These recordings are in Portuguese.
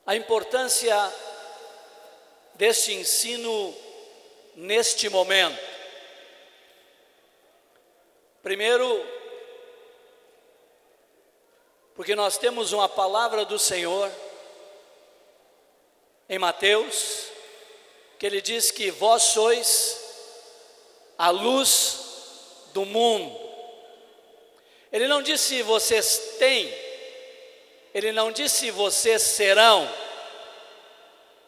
A importância deste ensino neste momento. Primeiro, porque nós temos uma palavra do Senhor em Mateus, que ele diz que vós sois a luz do mundo. Ele não disse vocês têm, ele não disse vocês serão.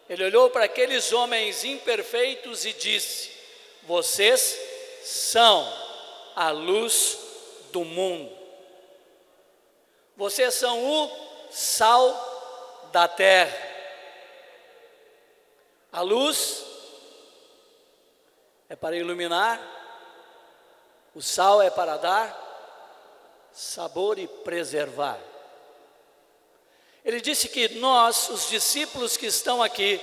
Ele olhou para aqueles homens imperfeitos e disse: vocês são a luz do mundo. Vocês são o sal da terra. A luz é para iluminar, o sal é para dar sabor e preservar. Ele disse que nós, os discípulos que estão aqui,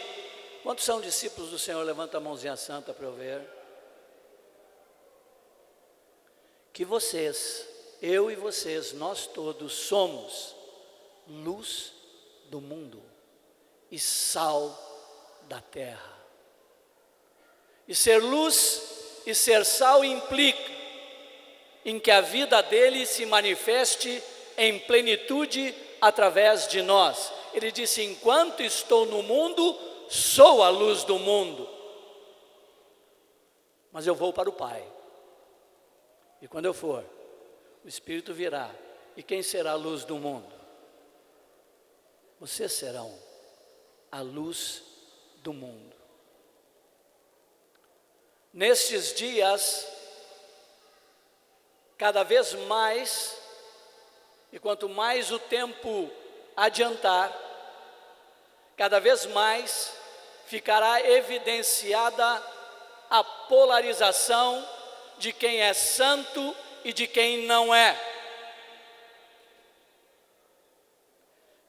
quantos são discípulos do Senhor? Levanta a mãozinha santa para eu ver. Que vocês, eu e vocês, nós todos somos luz do mundo e sal da terra. E ser luz e ser sal implica em que a vida dele se manifeste em plenitude através de nós. Ele disse: enquanto estou no mundo, sou a luz do mundo, mas eu vou para o Pai, e quando eu for, o Espírito virá, e quem será a luz do mundo? Vocês serão a luz do mundo. Nestes dias, cada vez mais, e quanto mais o tempo adiantar, cada vez mais ficará evidenciada a polarização de quem é santo e de quem não é.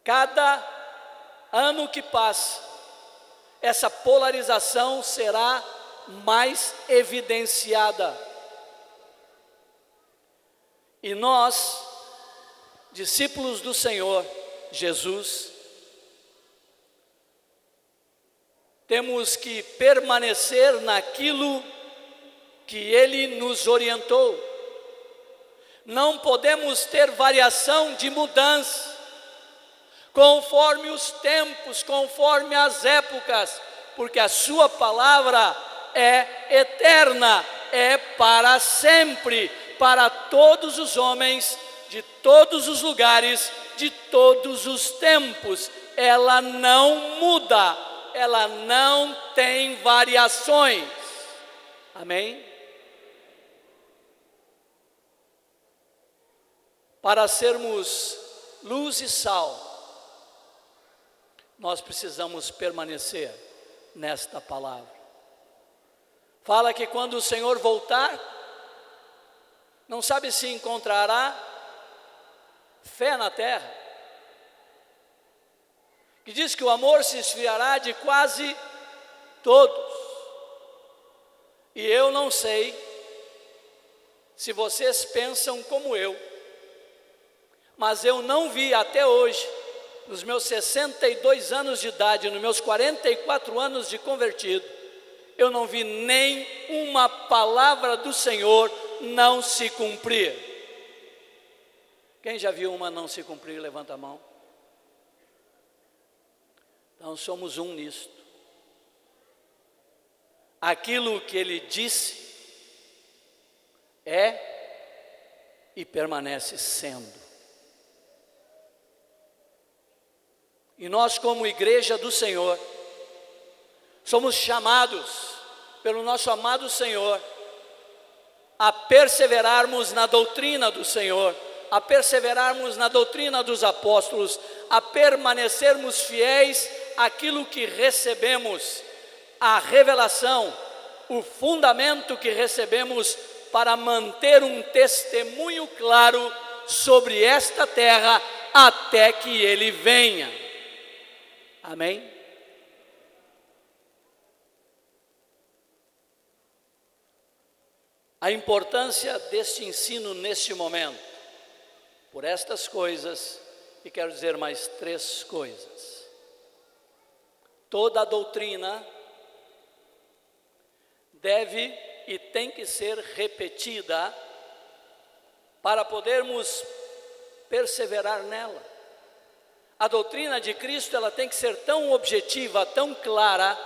Cada ano que passa, essa polarização será mais evidenciada. E nós, discípulos do Senhor Jesus, temos que permanecer naquilo que Ele nos orientou. Não podemos ter variação de mudança, conforme os tempos, conforme as épocas, porque a sua palavra é eterna, é para sempre, para todos os homens, de todos os lugares, de todos os tempos. Ela não muda, ela não tem variações. Amém? Para sermos luz e sal, nós precisamos permanecer nesta palavra. Fala que quando o Senhor voltar, não sabe se encontrará fé na terra, que diz que o amor se esfriará de quase todos. E eu não sei se vocês pensam como eu, mas eu não vi até hoje, nos meus 62 anos de idade, nos meus 44 anos de convertido, eu não vi nem uma palavra do Senhor não se cumprir. Quem já viu uma não se cumprir, levanta a mão. Então somos um nisto. Aquilo que Ele disse é e permanece sendo. E nós, como igreja do Senhor, somos chamados pelo nosso amado Senhor a perseverarmos na doutrina do Senhor, a perseverarmos na doutrina dos apóstolos, a permanecermos fiéis àquilo que recebemos, a revelação, o fundamento que recebemos para manter um testemunho claro sobre esta terra até que Ele venha. Amém? A importância deste ensino neste momento, por estas coisas, e quero dizer mais 3 coisas. Toda a doutrina deve e tem que ser repetida para podermos perseverar nela. A doutrina de Cristo, ela tem que ser tão objetiva, tão clara,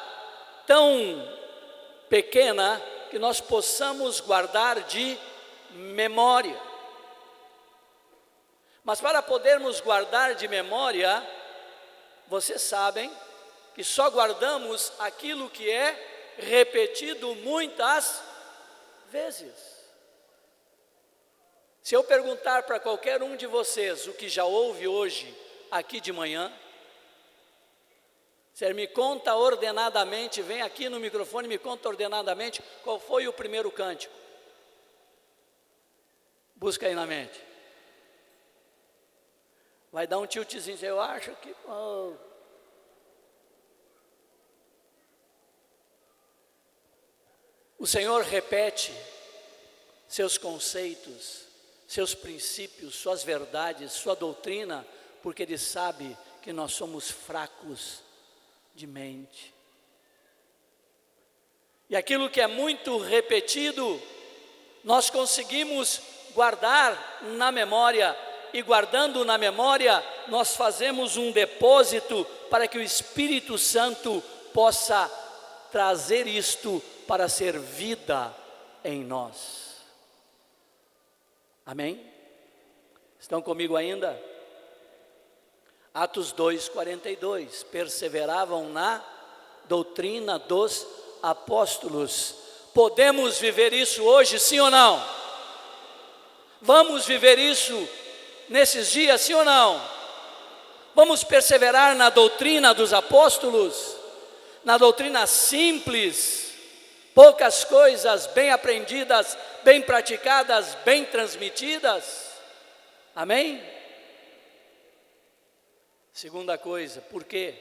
tão pequena, que nós possamos guardar de memória. Mas para podermos guardar de memória, vocês sabem que só guardamos aquilo que é repetido muitas vezes. Se eu perguntar para qualquer um de vocês o que já ouve hoje, aqui de manhã, você me conta ordenadamente, vem aqui no microfone e me conta ordenadamente qual foi o primeiro cântico. Busca aí na mente. Vai dar um tiltzinho, eu acho que... O Senhor repete seus conceitos, seus princípios, suas verdades, sua doutrina, porque Ele sabe que nós somos fracos de mente. E aquilo que é muito repetido, nós conseguimos guardar na memória, e guardando na memória, nós fazemos um depósito para que o Espírito Santo possa trazer isto para ser vida em nós. Amém? Estão comigo ainda? Atos 2:42, perseveravam na doutrina dos apóstolos. Podemos viver isso hoje, sim ou não? Vamos viver isso nesses dias, sim ou não? Vamos perseverar na doutrina dos apóstolos, na doutrina simples, poucas coisas bem aprendidas, bem praticadas, bem transmitidas. Amém? Segunda coisa, por quê?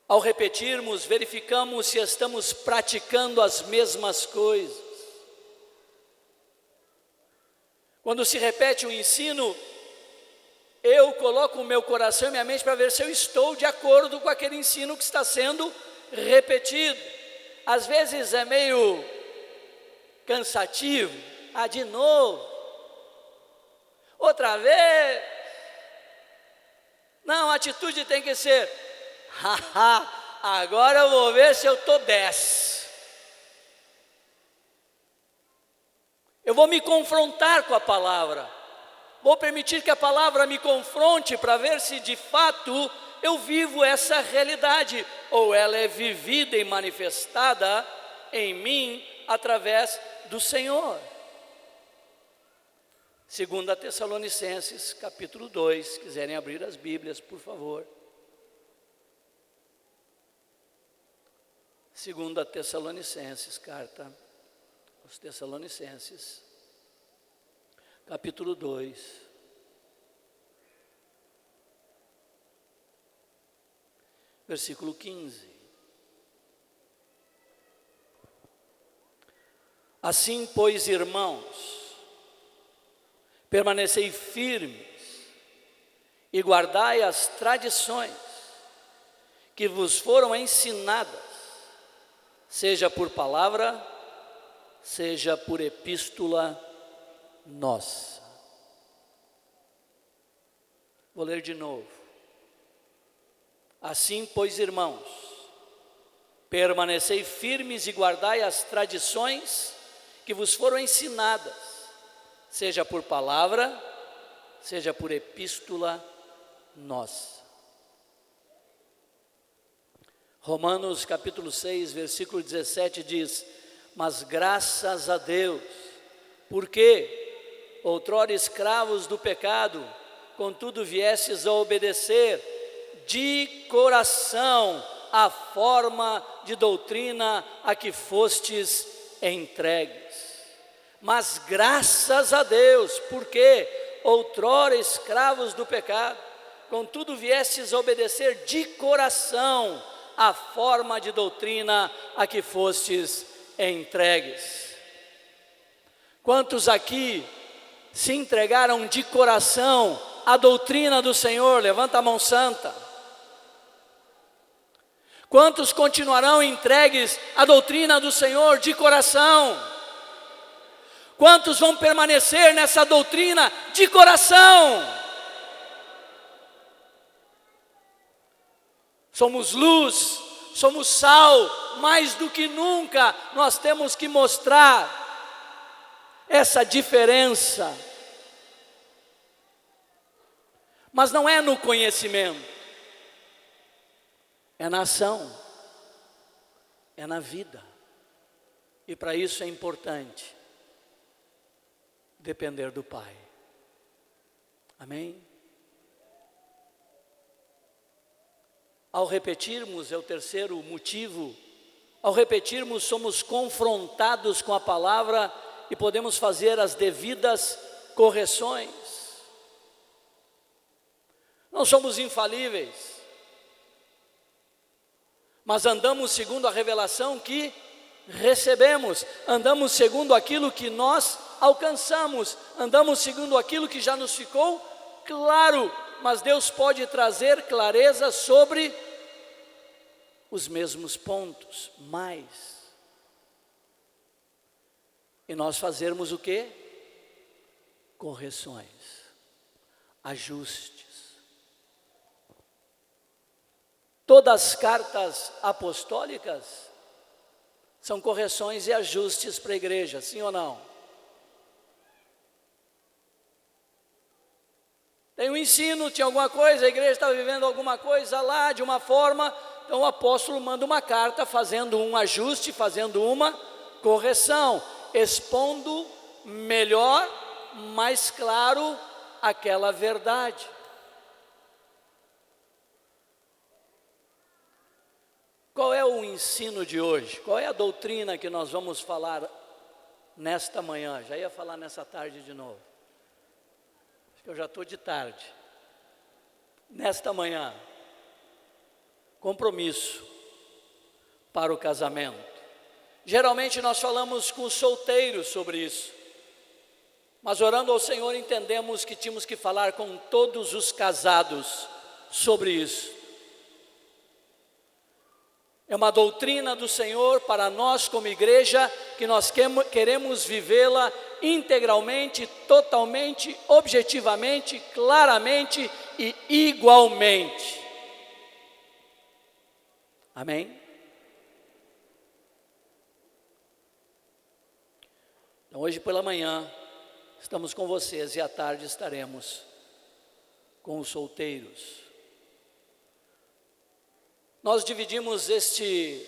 Ao repetirmos, verificamos se estamos praticando as mesmas coisas. Quando se repete um ensino, eu coloco o meu coração e minha mente para ver se eu estou de acordo com aquele ensino que está sendo repetido. Às vezes é meio cansativo, de novo, outra vez. Não, a atitude tem que ser, agora eu vou ver se eu estou 10. Eu vou me confrontar com a palavra, vou permitir que a palavra me confronte para ver se de fato eu vivo essa realidade, ou ela é vivida e manifestada em mim através do Senhor. 2 Tessalonicenses, capítulo 2, se quiserem abrir as Bíblias, por favor. 2 Tessalonicenses, carta aos Tessalonicenses, capítulo 2, versículo 15. Assim, pois, irmãos, permanecei firmes e guardai as tradições que vos foram ensinadas, seja por palavra, seja por epístola nossa. Vou ler de novo. Assim, pois, irmãos, permanecei firmes e guardai as tradições que vos foram ensinadas, seja por palavra, seja por epístola nossa. Romanos capítulo 6, versículo 17 diz: mas graças a Deus, porque outrora escravos do pecado, contudo viestes a obedecer de coração a forma de doutrina a que fostes entregues. Mas graças a Deus, porque outrora escravos do pecado, contudo viestes a obedecer de coração a forma de doutrina a que fostes entregues. Quantos aqui se entregaram de coração à doutrina do Senhor? Levanta a mão santa. Quantos continuarão entregues à doutrina do Senhor de coração? Quantos vão permanecer nessa doutrina de coração? Somos luz, somos sal, mais do que nunca nós temos que mostrar essa diferença. Mas não é no conhecimento, é na ação, é na vida. E para isso é importante depender do Pai. Amém? Ao repetirmos, é o terceiro motivo, ao repetirmos somos confrontados com a palavra e podemos fazer as devidas correções. Não somos infalíveis, mas andamos segundo a revelação que recebemos, andamos segundo aquilo que nós alcançamos, andamos segundo aquilo que já nos ficou claro, mas Deus pode trazer clareza sobre os mesmos pontos, mais. E nós fazermos o quê? Correções, ajustes. Todas as cartas apostólicas são correções e ajustes para a igreja, sim ou não? Tem um ensino, tinha alguma coisa, a igreja estava vivendo alguma coisa lá de uma forma, então o apóstolo manda uma carta fazendo um ajuste, fazendo uma correção, expondo melhor, mais claro aquela verdade. Qual é o ensino de hoje? Qual é a doutrina que nós vamos falar nesta manhã? Já ia falar nessa tarde de novo. Acho que eu já estou de tarde. Nesta manhã, compromisso para o casamento. Geralmente nós falamos com os solteiros sobre isso. Mas orando ao Senhor entendemos que tínhamos que falar com todos os casados sobre isso. É uma doutrina do Senhor para nós como igreja, que nós queremos vivê-la integralmente, totalmente, objetivamente, claramente e igualmente. Amém? Então hoje pela manhã estamos com vocês e à tarde estaremos com os solteiros. Nós dividimos este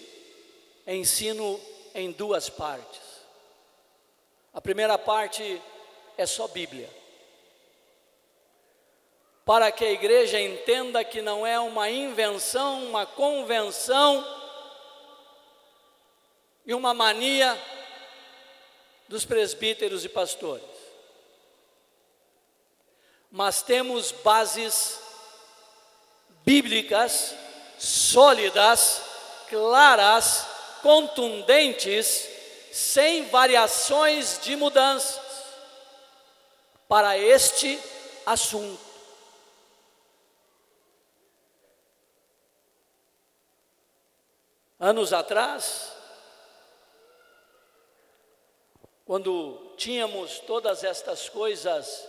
ensino em duas partes. A primeira parte é só Bíblia. Para que a igreja entenda que não é uma invenção, uma convenção e uma mania dos presbíteros e pastores. Mas temos bases bíblicas sólidas, claras, contundentes, sem variações de mudanças para este assunto. Anos atrás, quando tínhamos todas estas coisas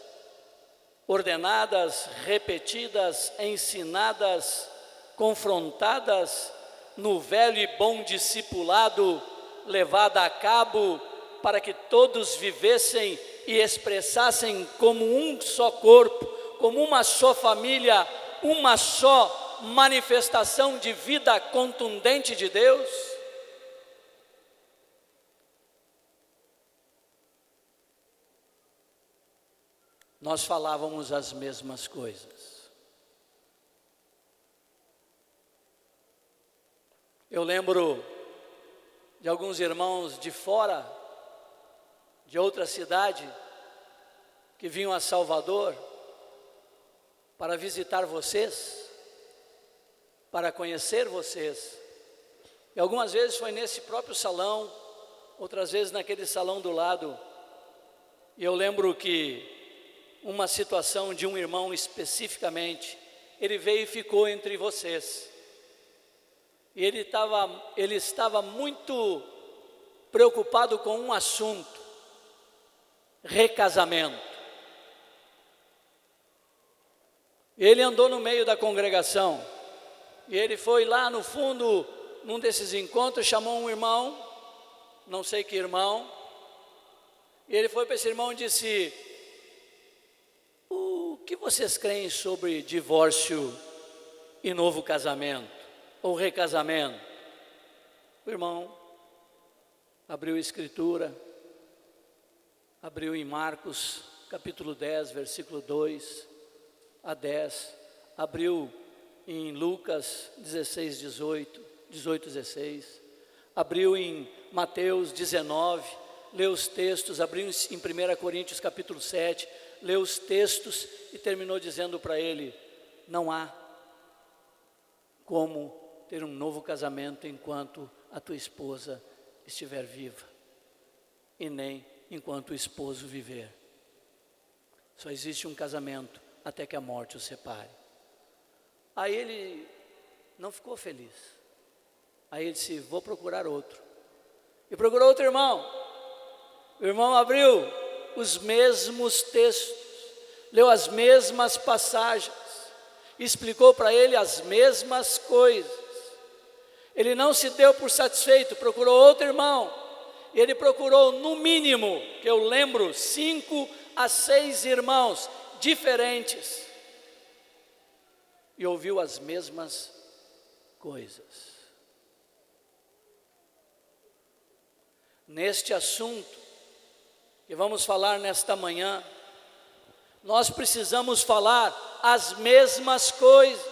ordenadas, repetidas, ensinadas, confrontadas no velho e bom discipulado levado a cabo para que todos vivessem e expressassem como um só corpo, como uma só família, uma só manifestação de vida contundente de Deus. Nós falávamos as mesmas coisas. Eu lembro de alguns irmãos de fora, de outra cidade, que vinham a Salvador para visitar vocês, para conhecer vocês. E algumas vezes foi nesse próprio salão, outras vezes naquele salão do lado. E eu lembro que uma situação de um irmão especificamente, ele veio e ficou entre vocês. e ele estava muito preocupado com um assunto: recasamento. Ele andou no meio da congregação, e ele foi lá no fundo, num desses encontros, chamou um irmão, não sei que irmão, e ele foi para esse irmão e disse: o que vocês creem sobre divórcio e novo casamento, ou recasamento? O irmão abriu a escritura, abriu em Marcos capítulo 10, versículo 2 a 10, abriu em Lucas 16, 18, 16, abriu em Mateus 19, leu os textos, abriu em 1 Coríntios capítulo 7, leu os textos e terminou dizendo para ele: não há como ter um novo casamento enquanto a tua esposa estiver viva, e nem enquanto o esposo viver. Só existe um casamento até que a morte o separe. Aí ele não ficou feliz. Aí ele disse: vou procurar outro. E procurou outro irmão. O irmão abriu os mesmos textos, leu as mesmas passagens, explicou para ele as mesmas coisas. Ele não se deu por satisfeito, procurou outro irmão. E ele procurou, no mínimo, que eu lembro, 5 a 6 irmãos diferentes, e ouviu as mesmas coisas. Neste assunto que vamos falar nesta manhã, nós precisamos falar as mesmas coisas,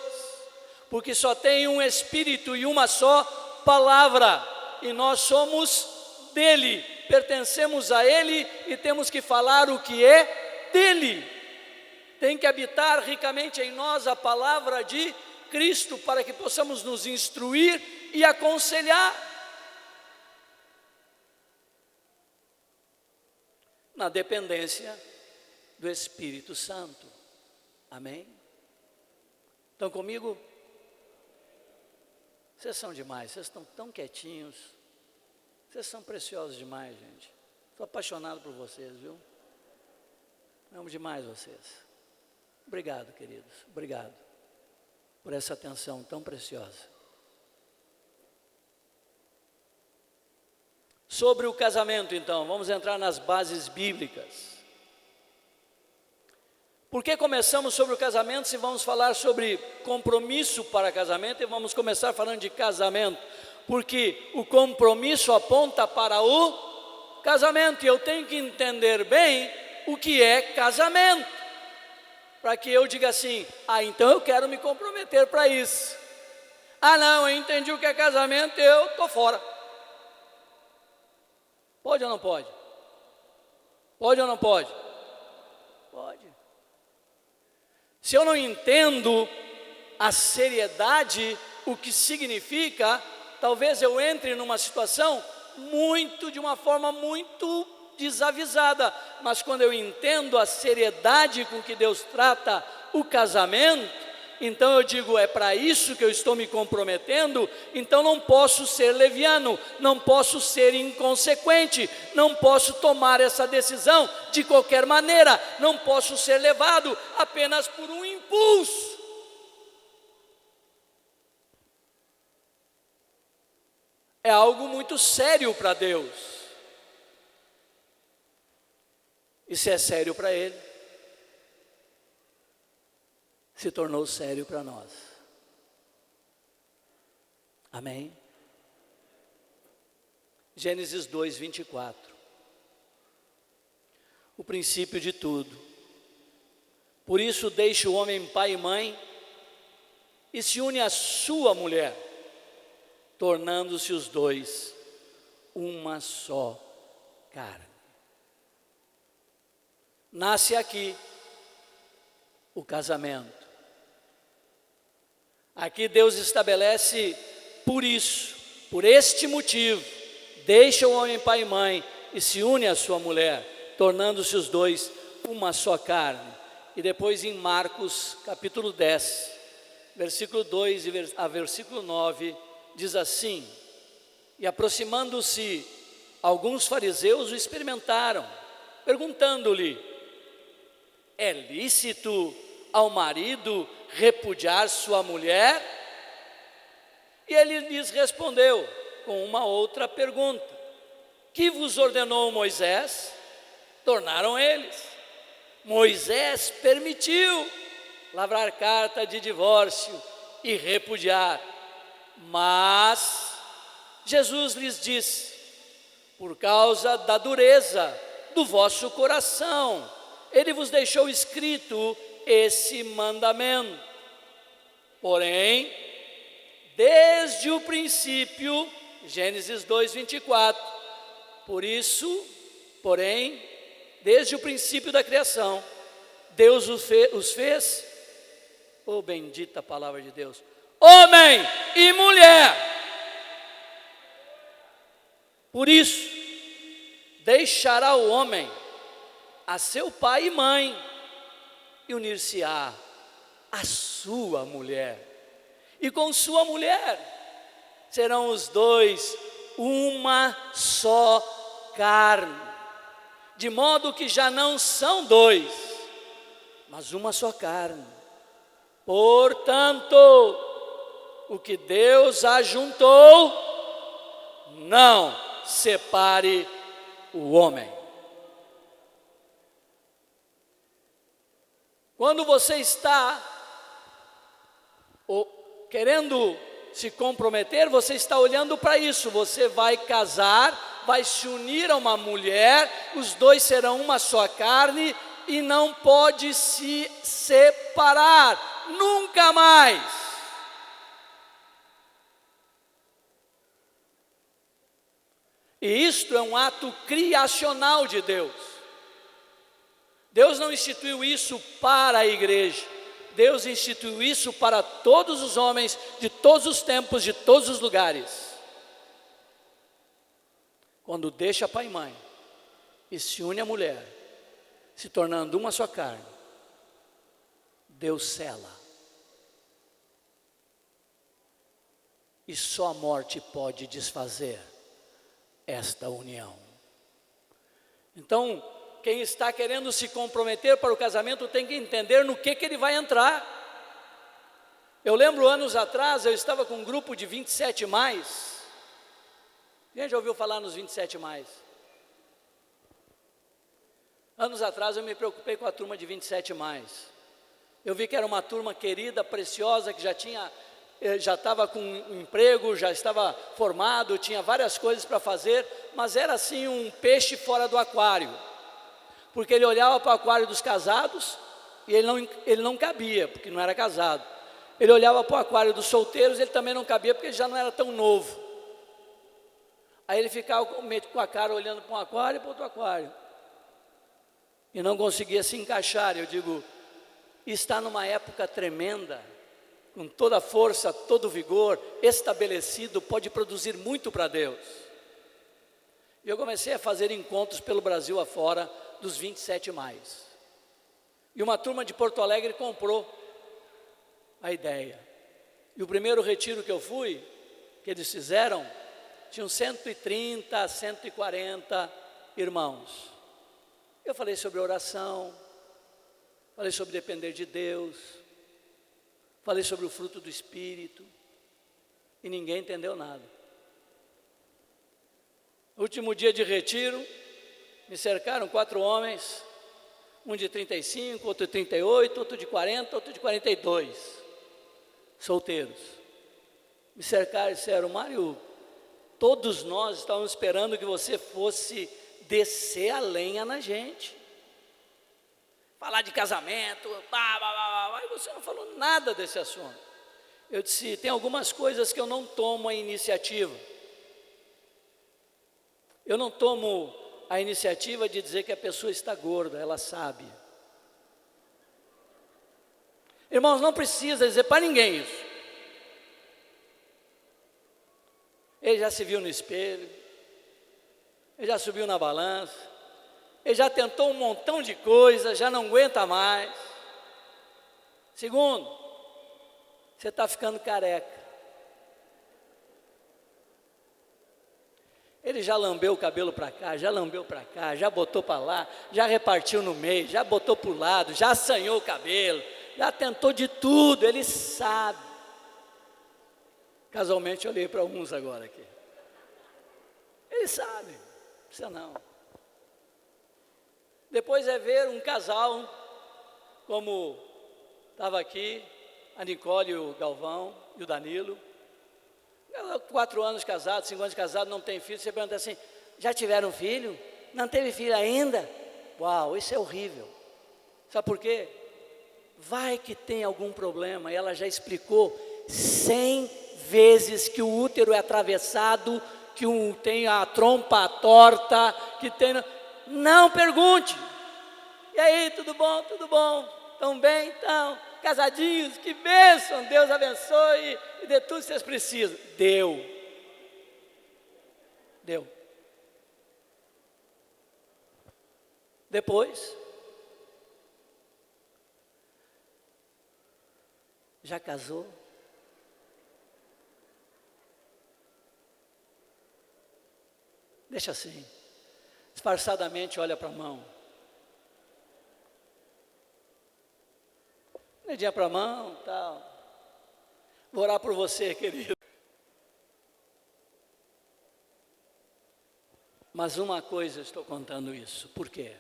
porque só tem um Espírito e uma só palavra, e nós somos dele, pertencemos a ele e temos que falar o que é dele. Tem que habitar ricamente em nós a palavra de Cristo, para que possamos nos instruir e aconselhar na dependência do Espírito Santo. Amém? Estão comigo? Vocês são demais, vocês estão tão quietinhos, vocês são preciosos demais, gente. Estou apaixonado por vocês, viu? Amo demais vocês. Obrigado, queridos, obrigado por essa atenção tão preciosa. Sobre o casamento, então, vamos entrar nas bases bíblicas. Por que começamos sobre o casamento se vamos falar sobre compromisso para casamento, e vamos começar falando de casamento? Porque o compromisso aponta para o casamento, e eu tenho que entender bem o que é casamento, para que eu diga assim: então eu quero me comprometer para isso. Não, eu entendi o que é casamento, eu estou fora. Pode ou não pode? Pode ou não pode? Pode. Se eu não entendo a seriedade, o que significa, talvez eu entre numa situação de uma forma muito desavisada. Mas quando eu entendo a seriedade com que Deus trata o casamento, então eu digo: é para isso que eu estou me comprometendo. Então não posso ser leviano, não posso ser inconsequente, não posso tomar essa decisão de qualquer maneira, não posso ser levado apenas por um impulso. É algo muito sério para Deus, e se é sério para Ele, se tornou sério para nós. Amém? Gênesis 2, 24. O princípio de tudo. Por isso deixa o homem pai e mãe e se une à sua mulher, tornando-se os dois uma só carne. Nasce aqui o casamento. Aqui Deus estabelece por isso, por este motivo, deixa o homem pai e mãe e se une à sua mulher, tornando-se os dois uma só carne. E depois em Marcos capítulo 10, versículo 2 a versículo 9, diz assim: e aproximando-se alguns fariseus o experimentaram, perguntando-lhe: é lícito ao marido repudiar sua mulher? E ele lhes respondeu com uma outra pergunta: que vos ordenou Moisés? Tornaram eles: Moisés permitiu lavrar carta de divórcio e repudiar. Mas Jesus lhes disse: por causa da dureza do vosso coração, ele vos deixou escrito esse mandamento. Porém, desde o princípio, Gênesis 2:24, por isso, porém, desde o princípio da criação, Deus os fez, oh bendita palavra de Deus, homem e mulher. Por isso, deixará o homem a seu pai e mãe, e unir-se-á a sua mulher, e com sua mulher serão os dois uma só carne, de modo que já não são dois, mas uma só carne. Portanto, o que Deus ajuntou, não separe o homem. Quando você está querendo se comprometer, você está olhando para isso. Você vai casar, vai se unir a uma mulher, os dois serão uma só carne e não pode se separar, nunca mais. E isto é um ato criacional de Deus. Deus não instituiu isso para a igreja, Deus instituiu isso para todos os homens, de todos os tempos, de todos os lugares. Quando deixa pai e mãe e se une à mulher, se tornando uma só carne, Deus sela. E só a morte pode desfazer esta união. Então, quem está querendo se comprometer para o casamento tem que entender no que ele vai entrar. Eu lembro anos atrás, eu estava com um grupo de 27 mais. Quem já ouviu falar nos 27 mais? Anos atrás eu me preocupei com a turma de 27 mais. Eu vi que era uma turma querida, preciosa, que já estava com um emprego, já estava formado, tinha várias coisas para fazer, mas era assim um peixe fora do aquário. Porque ele olhava para o aquário dos casados e ele não cabia, porque não era casado. Ele olhava para o aquário dos solteiros, ele também não cabia, porque ele já não era tão novo. Aí ele ficava com a cara olhando para um aquário e para outro aquário. E não conseguia se encaixar. Eu digo, está numa época tremenda, com toda a força, todo o vigor, estabelecido, pode produzir muito para Deus. E eu comecei a fazer encontros pelo Brasil afora, dos 27 mais. E uma turma de Porto Alegre comprou a ideia. E o primeiro retiro que eu fui, que eles fizeram, tinham 130, 140 irmãos. Eu falei sobre oração, falei sobre depender de Deus, falei sobre o fruto do Espírito, e ninguém entendeu nada. No último dia de retiro, me cercaram 4 homens, um de 35, outro de 38, outro de 40, outro de 42, solteiros. Me cercaram e disseram: Mário, todos nós estávamos esperando que você fosse descer a lenha na gente, falar de casamento, e você não falou nada desse assunto. Eu disse: tem algumas coisas que eu não tomo a iniciativa. Eu não tomo a iniciativa de dizer que a pessoa está gorda, ela sabe. Irmãos, não precisa dizer para ninguém isso. Ele já se viu no espelho, ele já subiu na balança, ele já tentou um montão de coisas, já não aguenta mais. Segundo, você está ficando careca. Ele já lambeu o cabelo para cá, já lambeu para cá, já botou para lá, já repartiu no meio, já botou para o lado, já assanhou o cabelo, já tentou de tudo, ele sabe. Casualmente eu olhei para alguns agora aqui. Ele sabe, não precisa não. Depois é ver um casal, como estava aqui, a Nicole e o Galvão e o Danilo, 4 anos casados, 5 anos casados, não tem filho. Você pergunta assim, já tiveram filho? Não teve filho ainda? Uau, isso é horrível. Sabe por quê? Vai que tem algum problema, e ela já explicou 100 vezes que o útero é atravessado, que tem a trompa torta, que tem... Não pergunte. E aí, tudo bom? Tudo bom? Estão bem? Estão casadinhos? Que bênção! Deus abençoe e dê tudo que vocês precisam. Deu. Depois, já casou? Deixa assim, disfarçadamente olha para a mão. Dedinha para a mão, tal. Vou orar por você, querido. Mas uma coisa eu estou contando isso. Por quê?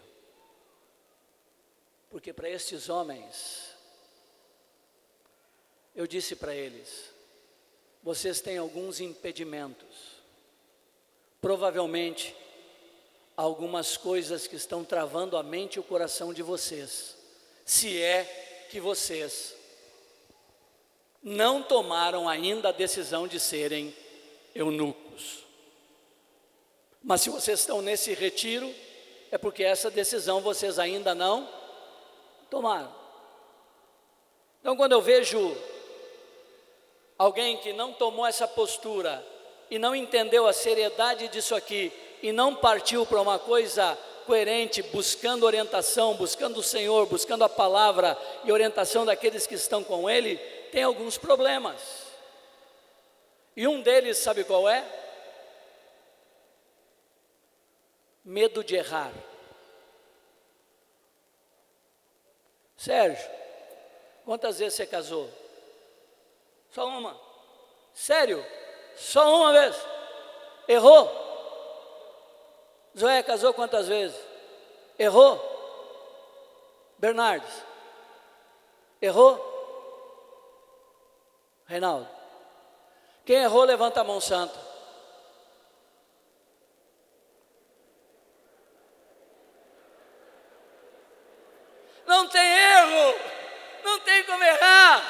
Porque para estes homens, eu disse para eles, vocês têm alguns impedimentos. Provavelmente, algumas coisas que estão travando a mente e o coração de vocês. Se é que vocês não tomaram ainda a decisão de serem eunucos. Mas se vocês estão nesse retiro, é porque essa decisão vocês ainda não tomaram. Então, quando eu vejo alguém que não tomou essa postura e não entendeu a seriedade disso aqui e não partiu para uma coisa coerente, buscando orientação, buscando o Senhor, buscando a palavra e orientação daqueles que estão com Ele, tem alguns problemas. E um deles, sabe qual é? Medo de errar. Sérgio, quantas vezes você casou? Só uma. Sério? Só uma vez? Errou? Zoé casou quantas vezes? Errou? Bernardes? Errou? Reinaldo? Quem errou, levanta a mão, santo. Não tem erro, não tem como errar.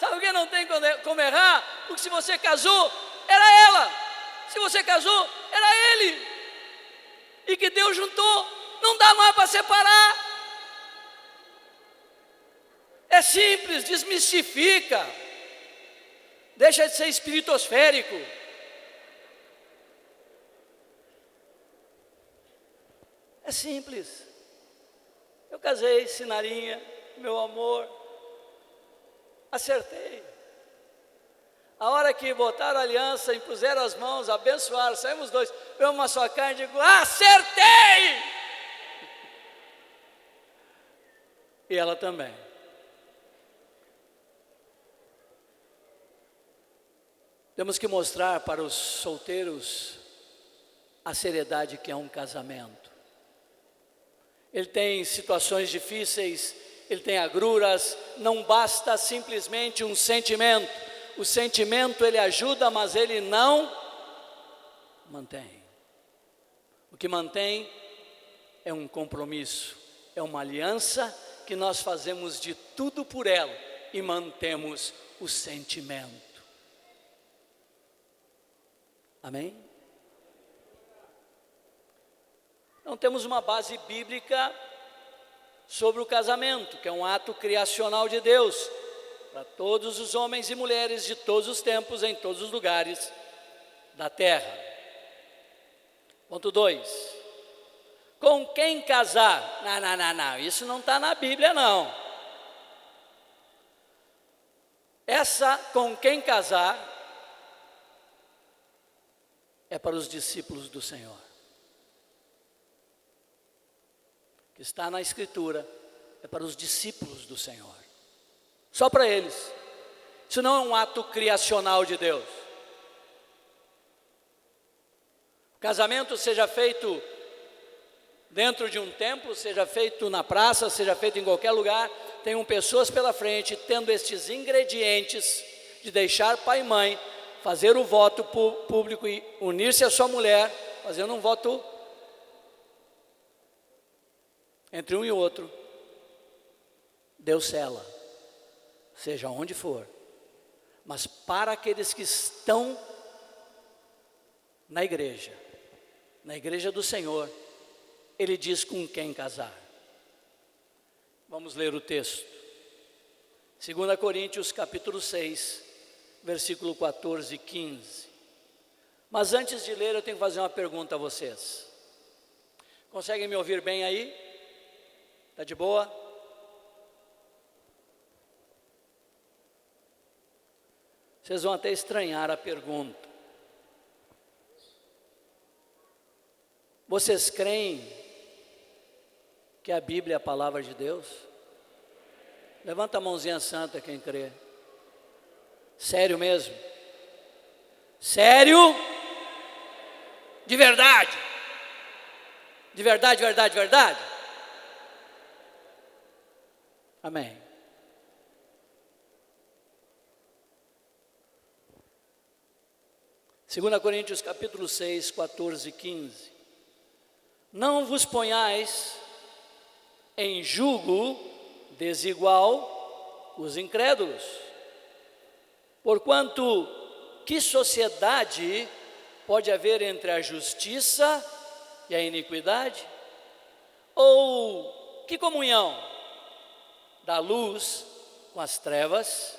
Sabe por que não tem como errar? Porque se você casou, era ela. Se você casou, era ele. E que Deus juntou, não dá mais para separar. É simples, desmistifica. Deixa de ser espiritosférico. É simples. Eu casei, Sinarinha, meu amor, acertei. A hora que botaram a aliança, impuseram as mãos, abençoaram, saímos dois, eu uma só carne, digo, acertei! E ela também. Temos que mostrar para os solteiros a seriedade que é um casamento. Ele tem situações difíceis, ele tem agruras, não basta simplesmente um sentimento. O sentimento ele ajuda, mas ele não mantém. O que mantém é um compromisso, é uma aliança que nós fazemos de tudo por ela e mantemos o sentimento. Amém? Então temos uma base bíblica sobre o casamento, que é um ato criacional de Deus, para todos os homens e mulheres de todos os tempos, em todos os lugares da terra. Ponto 2. Com quem casar? Não, isso não está na Bíblia não. Essa com quem casar é para os discípulos do Senhor. O que está na Escritura é para os discípulos do Senhor. Só para eles. Isso não é um ato criacional de Deus. O casamento seja feito dentro de um templo, seja feito na praça, seja feito em qualquer lugar, tenham pessoas pela frente, tendo estes ingredientes de deixar pai e mãe, fazer o voto público e unir-se à sua mulher, fazendo um voto entre um e outro. Deus sela, seja onde for. Mas para aqueles que estão na igreja do Senhor, Ele diz com quem casar. Vamos ler o texto. 2 Coríntios capítulo 6, versículo 14 e 15. Mas antes de ler, eu tenho que fazer uma pergunta a vocês. Conseguem me ouvir bem aí? Está de boa? Vocês vão até estranhar a pergunta. Vocês creem que a Bíblia é a palavra de Deus? Levanta a mãozinha santa quem crê. Sério mesmo? Sério? De verdade? De verdade, verdade, verdade? Amém. Segunda Coríntios capítulo 6, 14 e 15. Não vos ponhais em julgo desigual os incrédulos, porquanto que sociedade pode haver entre a justiça e a iniquidade? Ou que comunhão da luz com as trevas?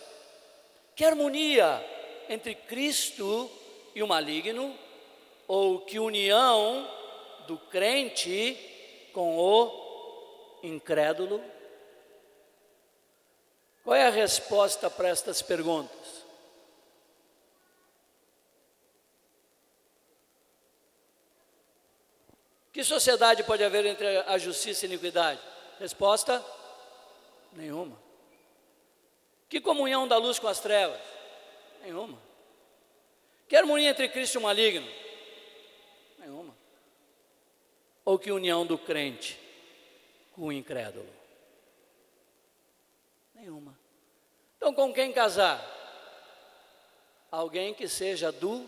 Que harmonia entre Cristo e o maligno? Ou que união do crente com o incrédulo? Qual é a resposta para estas perguntas? Que sociedade pode haver entre a justiça e a iniquidade? Resposta: nenhuma. Que comunhão da luz com as trevas? Nenhuma. Que harmonia entre Cristo e o maligno? Nenhuma. Ou que união do crente com o incrédulo? Nenhuma. Então, com quem casar? Alguém que seja do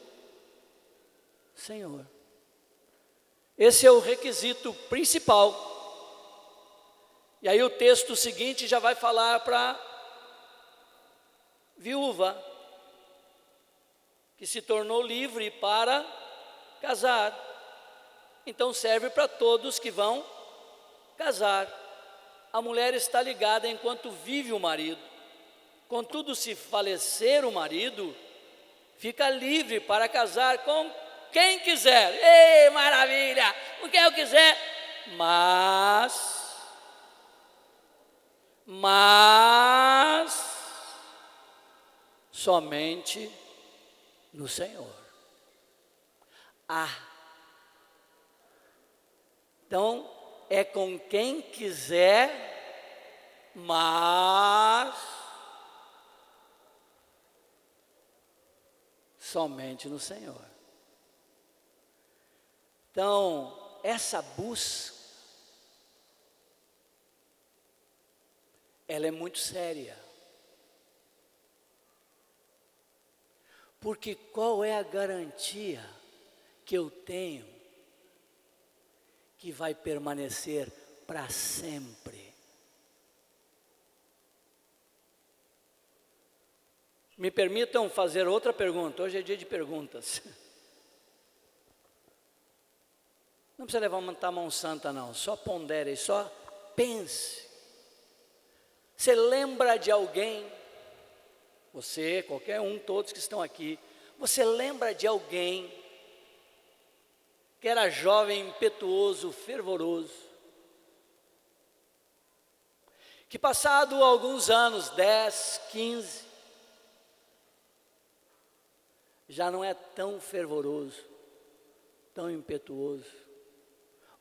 Senhor. Esse é o requisito principal. E aí o texto seguinte já vai falar para viúva, que se tornou livre para casar. Então serve para todos que vão casar. A mulher está ligada enquanto vive o marido. Contudo, se falecer o marido, fica livre para casar com quem quiser. Ei, maravilha! Com quem eu quiser. Mas somente no Senhor. Então, é com quem quiser, mas somente no Senhor. Então, essa busca, ela é muito séria. Porque qual é a garantia que eu tenho que vai permanecer para sempre? Me permitam fazer outra pergunta. Hoje é dia de perguntas. Não precisa levantar a mão santa não, só pondere, só pense. Você lembra de alguém, você, qualquer um, todos que estão aqui, você lembra de alguém que era jovem, impetuoso, fervoroso, que passado alguns anos, 10, 15, já não é tão fervoroso, tão impetuoso,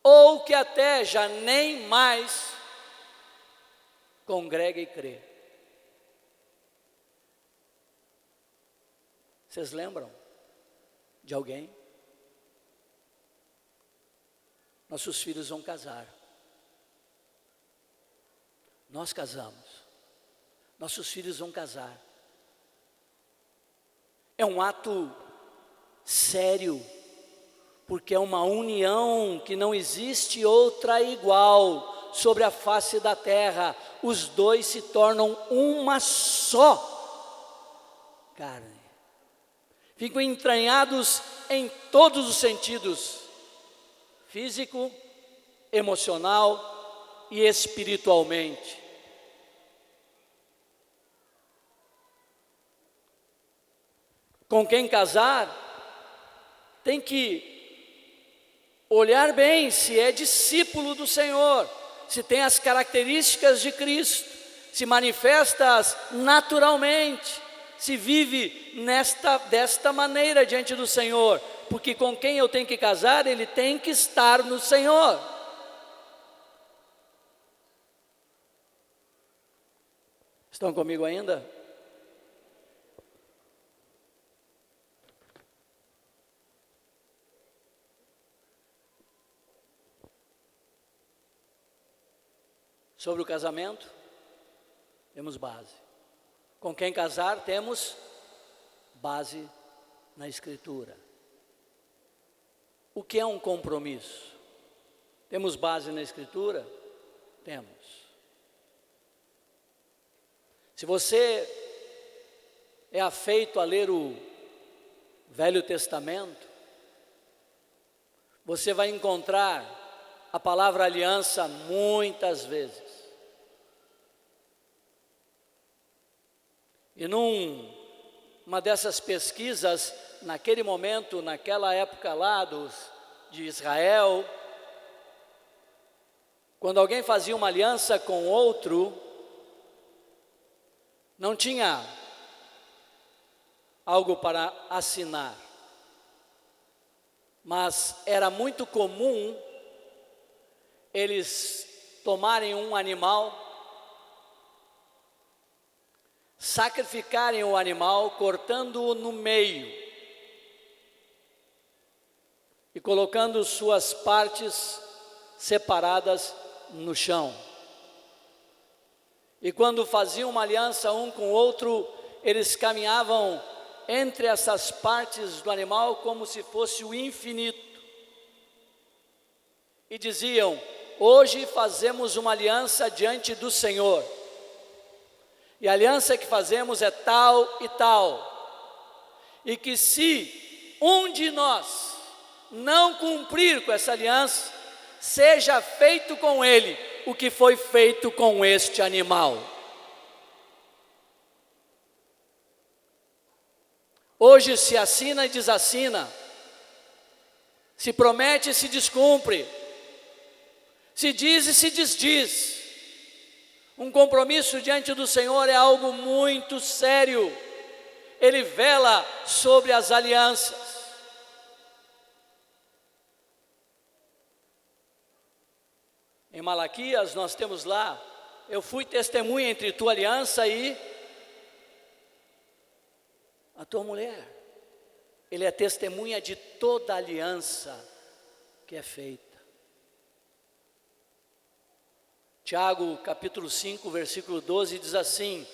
ou que até já nem mais congrega e crê. Vocês lembram de alguém? Nossos filhos vão casar. Nós casamos. Nossos filhos vão casar. É um ato sério, porque é uma união que não existe outra igual sobre a face da terra. Os dois se tornam uma só carne. Ficam entranhados em todos os sentidos, físico, emocional e espiritualmente. Com quem casar, tem que olhar bem se é discípulo do Senhor, se tem as características de Cristo, se manifesta naturalmente, se vive desta maneira diante do Senhor, porque com quem eu tenho que casar, ele tem que estar no Senhor. Estão comigo ainda? Sobre o casamento, temos base. Com quem casar, temos base na Escritura. O que é um compromisso? Temos base na Escritura? Temos. Se você é afeito a ler o Velho Testamento, você vai encontrar a palavra aliança muitas vezes. E numa dessas pesquisas, naquele momento, naquela época lá de Israel, quando alguém fazia uma aliança com outro, não tinha algo para assinar, mas era muito comum eles tomarem um animal, sacrificarem o animal, cortando-o no meio e colocando suas partes separadas no chão. E quando faziam uma aliança um com o outro, eles caminhavam entre essas partes do animal como se fosse o infinito. E diziam: hoje fazemos uma aliança diante do Senhor. E a aliança que fazemos é tal e tal. E que se um de nós não cumprir com essa aliança, seja feito com ele o que foi feito com este animal. Hoje se assina e desassina, se promete e se descumpre, se diz e se desdiz. Um compromisso diante do Senhor é algo muito sério. Ele vela sobre as alianças. Em Malaquias nós temos lá: eu fui testemunha entre tua aliança e a tua mulher. Ele é testemunha de toda a aliança que é feita. Tiago, capítulo 5, versículo 12, diz assim: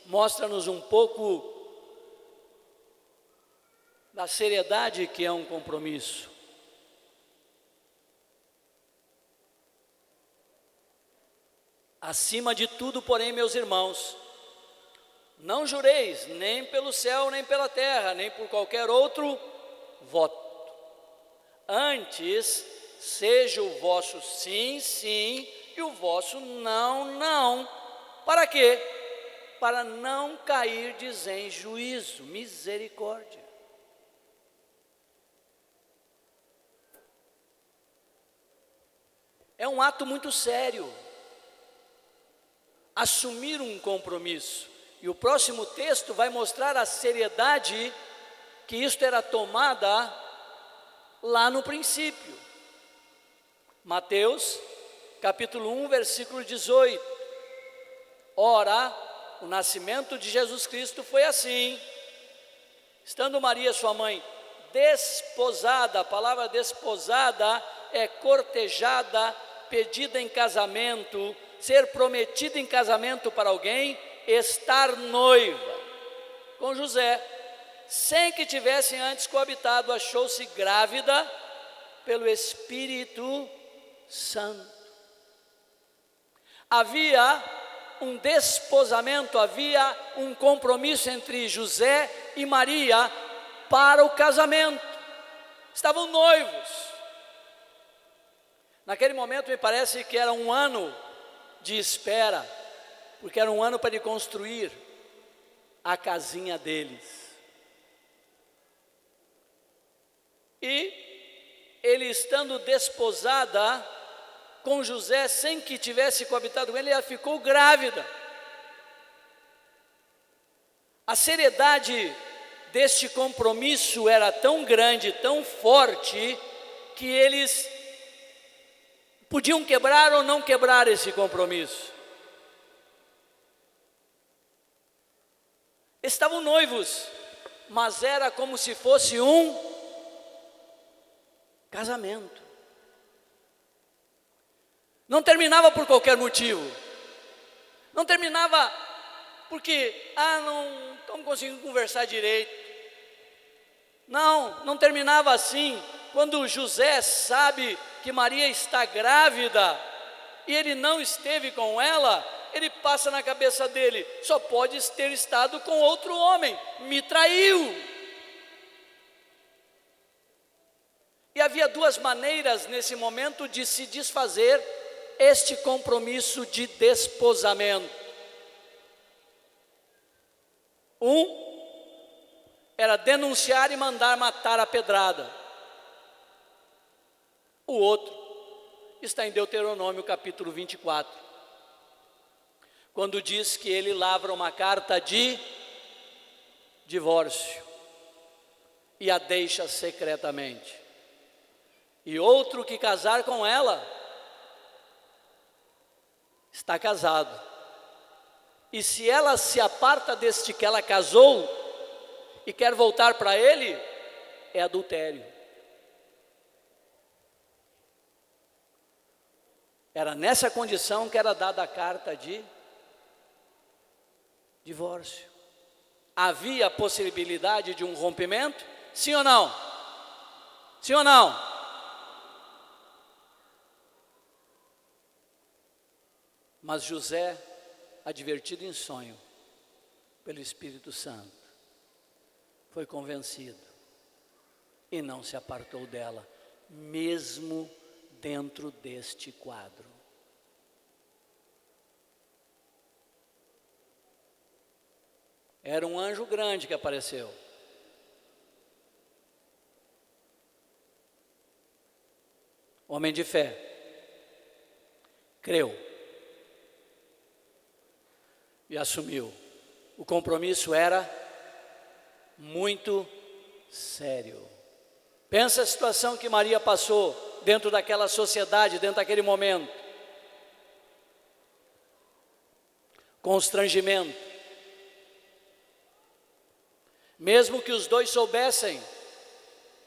mostra-nos um pouco da seriedade que é um compromisso. Acima de tudo, porém, meus irmãos, não jureis nem pelo céu, nem pela terra, nem por qualquer outro voto. Antes, seja o vosso sim, sim, e o vosso não, não. Para quê? Para não cairdes em juízo. Misericórdia. É um ato muito sério assumir um compromisso. E o próximo texto vai mostrar a seriedade que isto era tomada lá no princípio. Mateus, capítulo 1, versículo 18. Ora, o nascimento de Jesus Cristo foi assim: estando Maria, sua mãe, desposada, a palavra desposada é cortejada, pedida em casamento, ser prometida em casamento para alguém, estar noiva com José, sem que tivessem antes coabitado, achou-se grávida pelo Espírito Santo. Havia um desposamento, havia um compromisso entre José e Maria para o casamento. Estavam noivos. Naquele momento me parece que era um ano de espera, porque era um ano para ele construir a casinha deles. E ele, estando desposada com José, sem que tivesse coabitado com ele, ela ficou grávida. A seriedade deste compromisso era tão grande, tão forte, que eles podiam quebrar ou não quebrar esse compromisso. Estavam noivos, mas era como se fosse um casamento. Não terminava por qualquer motivo. Não terminava porque, não estamos conseguindo conversar direito. Não terminava assim. Quando José sabe que Maria está grávida e ele não esteve com ela, ele passa na cabeça dele: só pode ter estado com outro homem, me traiu. E havia duas maneiras nesse momento de se desfazer este compromisso de desposamento. Era denunciar e mandar matar a pedrada. O outro está em Deuteronômio capítulo 24, quando diz que ele lavra uma carta de divórcio e a deixa secretamente. E outro que casar com ela está casado. E se ela se aparta deste que ela casou e quer voltar para ele, é adultério. Era nessa condição que era dada a carta de divórcio. Havia a possibilidade de um rompimento? Sim ou não? Sim ou não? Mas José, advertido em sonho pelo Espírito Santo, foi convencido e não se apartou dela, mesmo dentro deste quadro. Era um anjo grande que apareceu. Homem de fé, creu e assumiu. O compromisso era muito sério. Pensa a situação que Maria passou dentro daquela sociedade, dentro daquele momento. Constrangimento. Mesmo que os dois soubessem.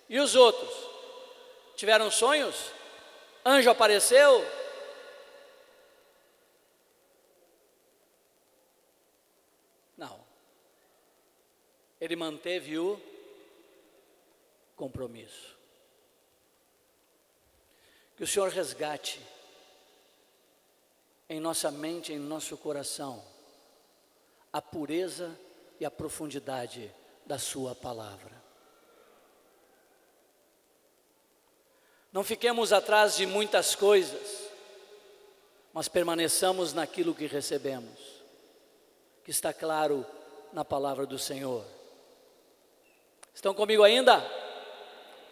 E os outros? Tiveram sonhos? Anjo apareceu? Não. Ele manteve o compromisso. Que o Senhor resgate em nossa mente, em nosso coração, a pureza e a profundidade da sua palavra. Não fiquemos atrás de muitas coisas, mas permaneçamos naquilo que recebemos, que está claro na palavra do Senhor. Estão comigo ainda?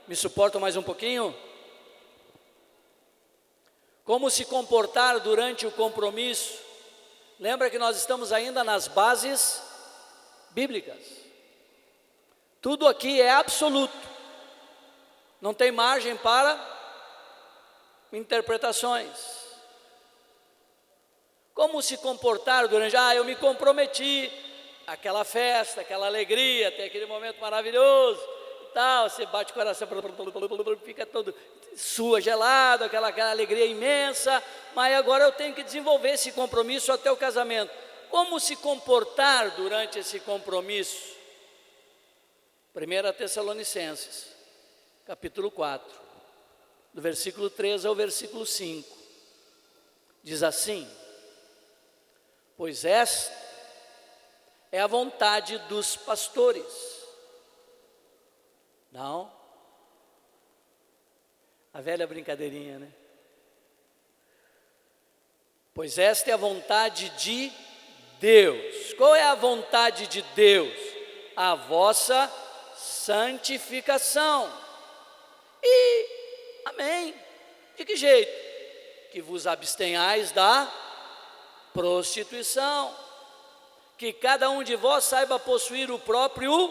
Me suportam mais um pouquinho? Como se comportar durante o compromisso? Lembra que nós estamos ainda nas bases bíblicas. Tudo aqui é absoluto. Não tem margem para interpretações. Como se comportar durante, eu me comprometi, aquela festa, aquela alegria, tem aquele momento maravilhoso, e tal, você bate o coração, fica todo, sua gelado, aquela alegria imensa, mas agora eu tenho que desenvolver esse compromisso até o casamento. Como se comportar durante esse compromisso? 1 Tessalonicenses, capítulo 4, do versículo 3 ao versículo 5, diz assim: pois esta é a vontade dos pastores. Não? A velha brincadeirinha, né? Pois esta é a vontade de Deus. Qual é a vontade de Deus? A vossa santificação. E, amém. De que jeito? Que vos abstenhais da prostituição, que cada um de vós saiba possuir o próprio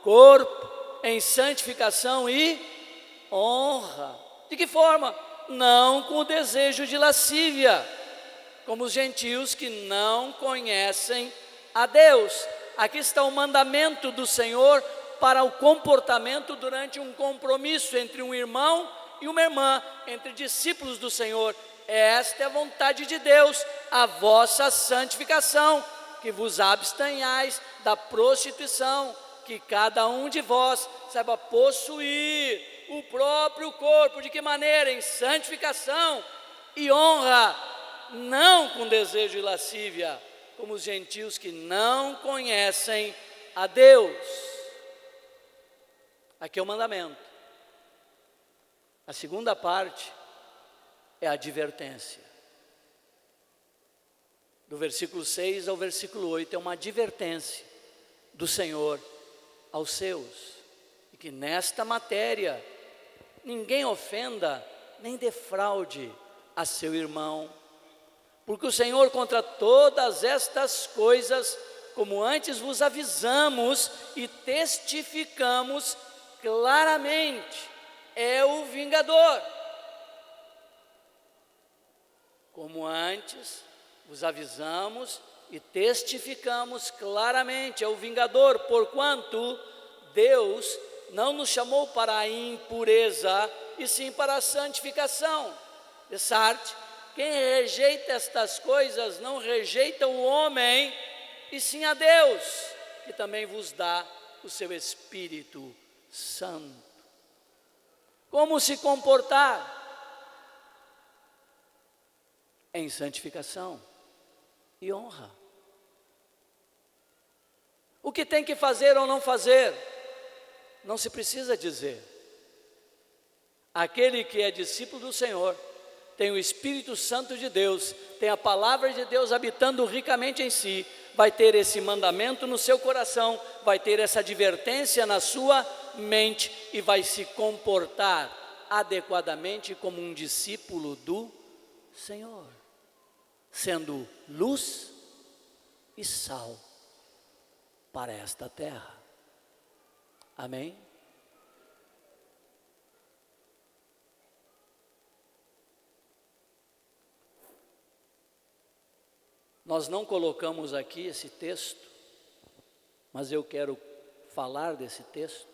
corpo em santificação e honra. De que forma? Não com o desejo de lascívia, como os gentios que não conhecem a Deus. Aqui está o mandamento do Senhor para o comportamento durante um compromisso entre um irmão e uma irmã, entre discípulos do Senhor. Esta é a vontade de Deus, a vossa santificação, que vos abstenhais da prostituição, que cada um de vós saiba possuir o próprio corpo. De que maneira? Em santificação e honra, não com desejo de lascívia, como os gentios que não conhecem a Deus. Aqui é o mandamento. A segunda parte é a advertência. Do versículo 6 ao versículo 8 é uma advertência do Senhor aos seus, e que nesta matéria ninguém ofenda nem defraude a seu irmão, porque o Senhor contra todas estas coisas, como antes vos avisamos e testificamos claramente, é o vingador. Como antes vos avisamos e testificamos claramente, é o vingador, porquanto Deus não nos chamou para a impureza, e sim para a santificação. Dessarte, quem rejeita estas coisas não rejeita o homem, e sim a Deus, que também vos dá o seu Espírito Santo. Como se comportar? Em santificação e honra. O que tem que fazer ou não fazer, não se precisa dizer. Aquele que é discípulo do Senhor, tem o Espírito Santo de Deus, tem a palavra de Deus habitando ricamente em si, vai ter esse mandamento no seu coração, vai ter essa advertência na sua mente e vai se comportar adequadamente como um discípulo do Senhor, sendo luz e sal para esta terra. Amém? Nós não colocamos aqui esse texto, mas eu quero falar desse texto.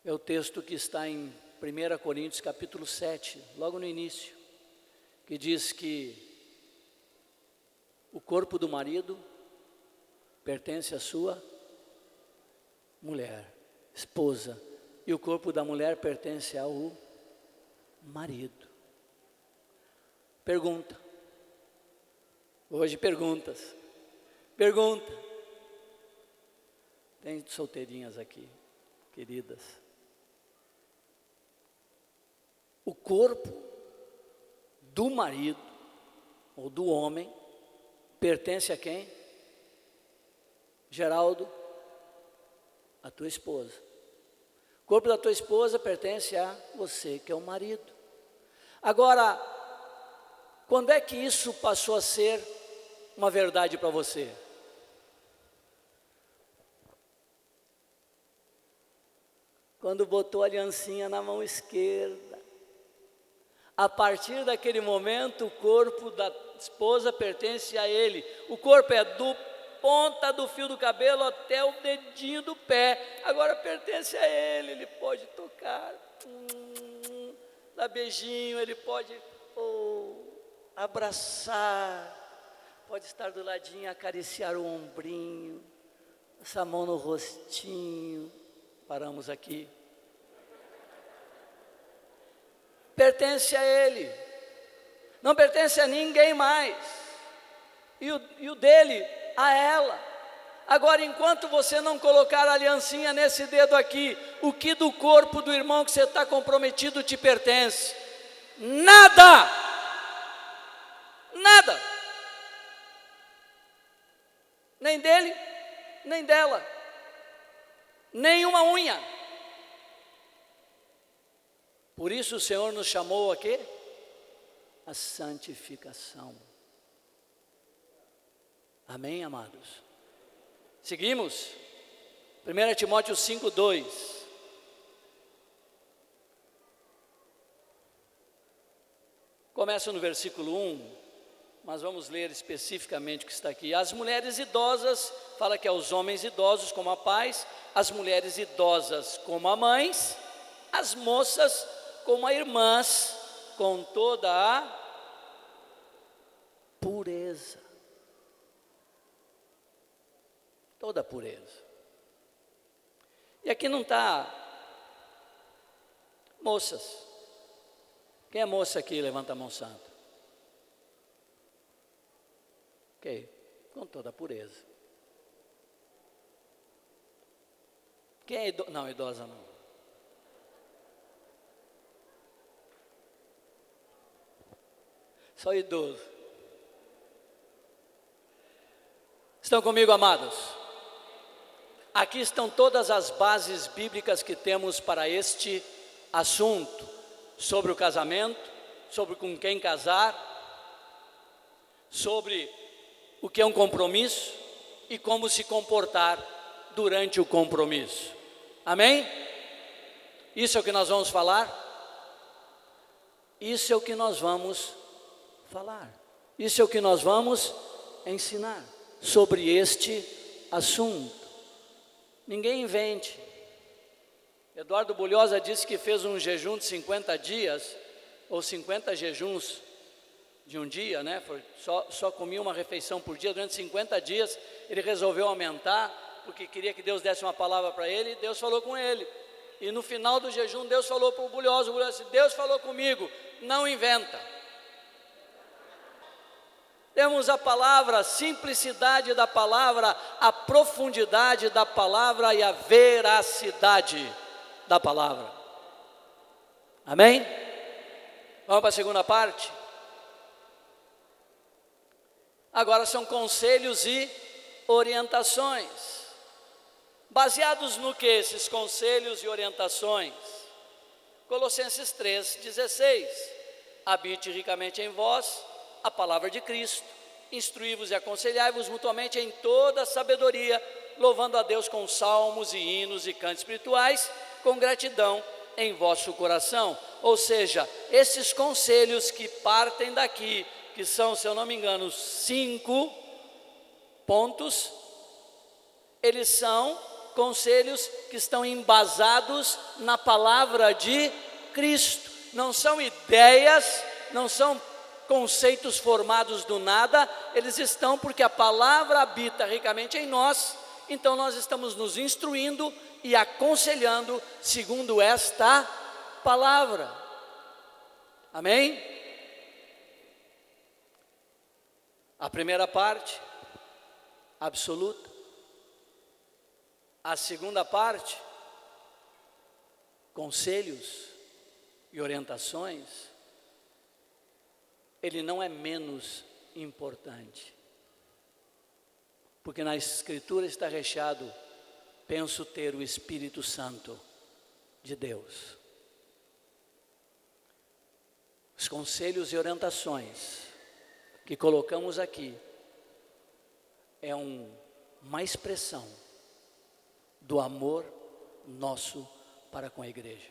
É o texto que está em 1 Coríntios capítulo 7, logo no início, que diz que o corpo do marido pertence à sua mulher, esposa, e o corpo da mulher pertence ao marido. Pergunta. Hoje perguntas. Pergunta. Tem solteirinhas aqui, queridas. O corpo do marido ou do homem pertence a quem? Geraldo, a tua esposa. O corpo da tua esposa pertence a você, que é o marido. Agora, quando é que isso passou a ser uma verdade para você? quando botou a aliancinha na mão esquerda. A partir daquele momento, o corpo da esposa pertence a ele. O corpo é do ponta do fio do cabelo até o dedinho do pé. Agora pertence a ele. Ele pode tocar, dar beijinho, ele pode abraçar, pode estar do ladinho, acariciar o ombrinho, essa mão no rostinho. Paramos aqui. Pertence a ele, não pertence a ninguém mais, e o dele a ela. Agora, enquanto você não colocar a aliancinha nesse dedo aqui, o que do corpo do irmão que você está comprometido te pertence? Nada, nada, nem dele, nem dela, nem uma unha. Por isso o Senhor nos chamou a quê? A santificação. Amém, amados? Seguimos. 1 Timóteo 5:2. Começa no versículo 1, mas vamos ler especificamente o que está aqui. As mulheres idosas, fala que é os homens idosos como a pais, as mulheres idosas como a mães, as moças como a irmãs, com toda a pureza. Toda a pureza. E aqui não está moças. Quem é moça aqui? Levanta a mão santa. Ok, com toda a pureza. Quem é idosa? Não, idosa não. Só idoso. Estão comigo, amados? Aqui estão todas as bases bíblicas que temos para este assunto, sobre o casamento, sobre com quem casar, sobre o que é um compromisso e como se comportar durante o compromisso. Amém? Isso é o que nós vamos falar? Isso é o que nós vamos falar. Isso é o que nós vamos ensinar sobre este assunto. Ninguém invente. Eduardo Bulhosa disse que fez um jejum de 50 dias, ou 50 jejuns de um dia, né? Só comia uma refeição por dia durante 50 dias. Ele resolveu aumentar, porque queria que Deus desse uma palavra para ele, e Deus falou com ele. E no final do jejum, Deus falou para o Bulhosa disse: Deus falou comigo, não inventa. Temos a palavra, a simplicidade da palavra, a profundidade da palavra e a veracidade da palavra. Amém? Vamos para a segunda parte? Agora são conselhos e orientações. Baseados no que esses conselhos e orientações? Colossenses 3,16. Habite ricamente em vós a palavra de Cristo, instruí-vos e aconselhai-vos mutuamente em toda a sabedoria, louvando a Deus com salmos e hinos e cantos espirituais, com gratidão em vosso coração. Ou seja, esses conselhos que partem daqui, que são, se eu não me engano, 5 pontos, eles são conselhos que estão embasados na palavra de Cristo. Não são ideias, não são conceitos formados do nada, eles estão porque a palavra habita ricamente em nós, então nós estamos nos instruindo e aconselhando segundo esta palavra. Amém? A primeira parte, absoluta. A segunda parte, conselhos e orientações. Ele não é menos importante, porque na Escritura está recheado, penso ter o Espírito Santo de Deus. Os conselhos e orientações que colocamos aqui é uma expressão do amor nosso para com a igreja.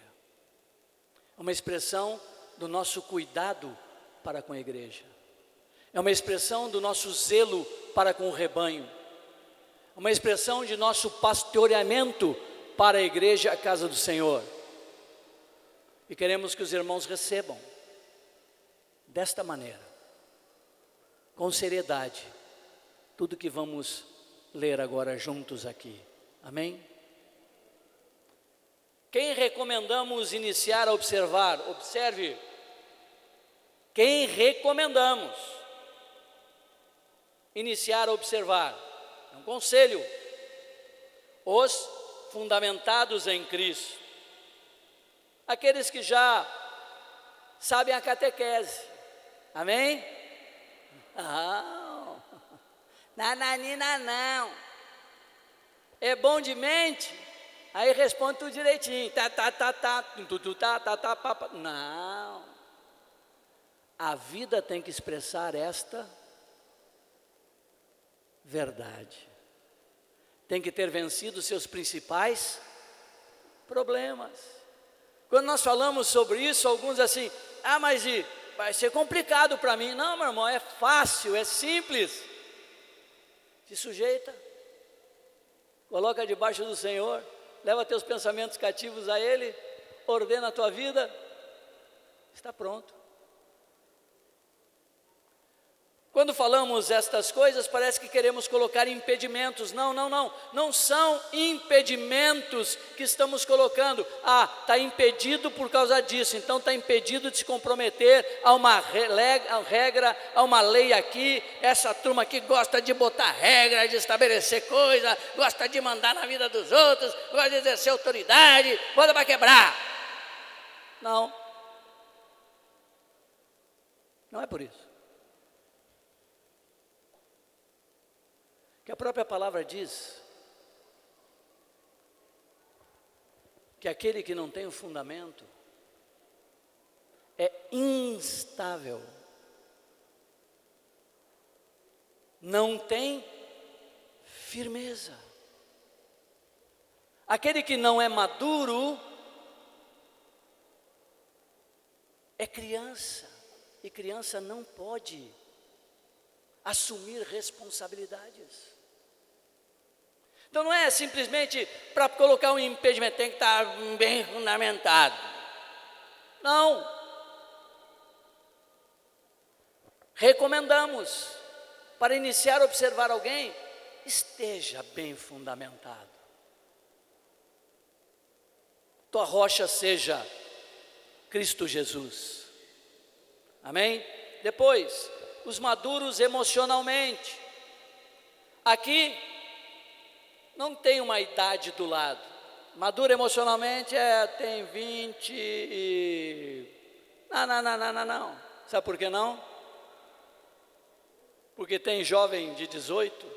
É uma expressão do nosso cuidado para com a igreja. É uma expressão do nosso zelo para com o rebanho. É uma expressão de nosso pastoreamento para a igreja, a casa do Senhor. E queremos que os irmãos recebam desta maneira, com seriedade, tudo que vamos ler agora juntos aqui. Amém? Quem recomendamos iniciar a observar? Observe. Quem recomendamos iniciar a observar? É um conselho. Os fundamentados em Cristo. Aqueles que já sabem a catequese. Amém? Não. Nananina não. É bom de mente? Aí responde tudo direitinho. Não. A vida tem que expressar esta verdade. Tem que ter vencido seus principais problemas. Quando nós falamos sobre isso, alguns assim, mas vai ser complicado para mim. Não, meu irmão, é fácil, é simples. Se sujeita, coloca debaixo do Senhor, leva teus pensamentos cativos a Ele, ordena a tua vida, está pronto. Quando falamos estas coisas, parece que queremos colocar impedimentos. Não são impedimentos que estamos colocando. Está impedido por causa disso, então está impedido de se comprometer a uma regra, a uma lei aqui. Essa turma aqui gosta de botar regra, de estabelecer coisa, gosta de mandar na vida dos outros, gosta de exercer autoridade, bota para quebrar. Não é por isso. Que a própria palavra diz que aquele que não tem o fundamento é instável, não tem firmeza. Aquele que não é maduro é criança, e criança não pode assumir responsabilidades. Então não é simplesmente para colocar um impedimento, tem que estar bem fundamentado. Não. Recomendamos, para iniciar a observar alguém, esteja bem fundamentado. Tua rocha seja Cristo Jesus. Amém? Depois, os maduros emocionalmente. Aqui não tem uma idade do lado. Maduro emocionalmente tem 20 e... Não. Sabe por que não? Porque tem jovem de 18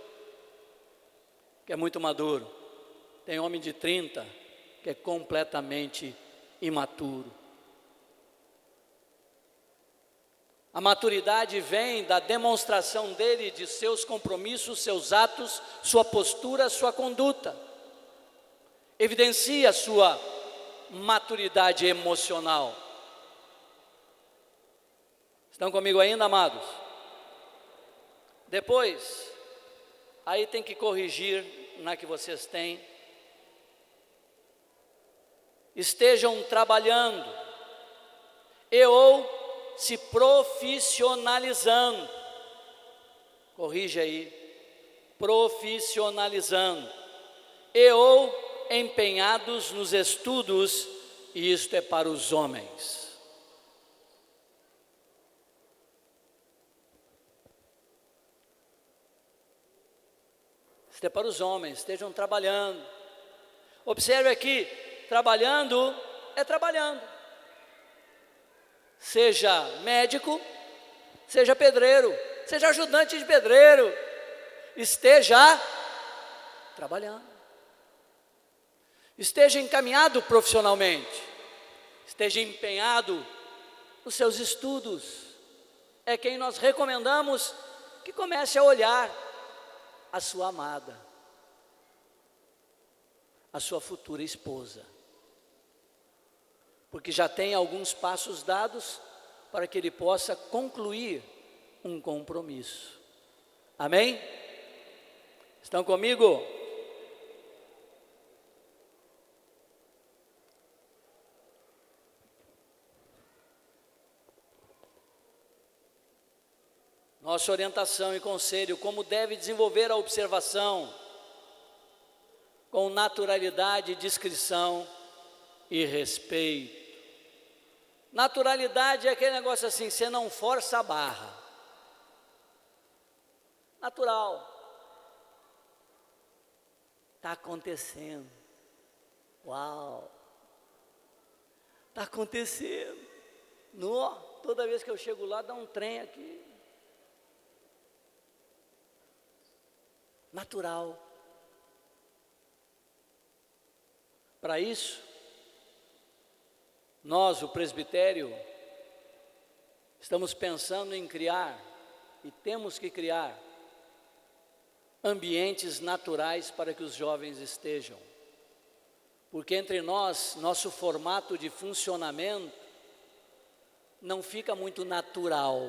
que é muito maduro. Tem homem de 30 que é completamente imaturo. A maturidade vem da demonstração dele de seus compromissos, seus atos, sua postura, sua conduta. Evidencia a sua maturidade emocional. Estão comigo ainda, amados? Depois, aí tem que corrigir na que vocês têm. Estejam trabalhando ou se profissionalizando. Corrija aí. Profissionalizando. Ou empenhados nos estudos, e isto é para os homens. Isto é para os homens, estejam trabalhando. Observe aqui, trabalhando é trabalhando. Seja médico, seja pedreiro, seja ajudante de pedreiro, esteja trabalhando. Esteja encaminhado profissionalmente, esteja empenhado nos seus estudos. É quem nós recomendamos que comece a olhar a sua amada, a sua futura esposa. porque já tem alguns passos dados para que ele possa concluir um compromisso. Amém? Estão comigo? Nossa orientação e conselho: como deve desenvolver a observação com naturalidade, discrição e respeito. Naturalidade é aquele negócio assim, você não força a barra. Natural. Está acontecendo. Uau! Está acontecendo. Toda vez que eu chego lá, dá um trem aqui. Natural. Para isso, nós, o presbitério, estamos pensando em criar, e temos que criar, ambientes naturais para que os jovens estejam. Porque entre nós, nosso formato de funcionamento não fica muito natural.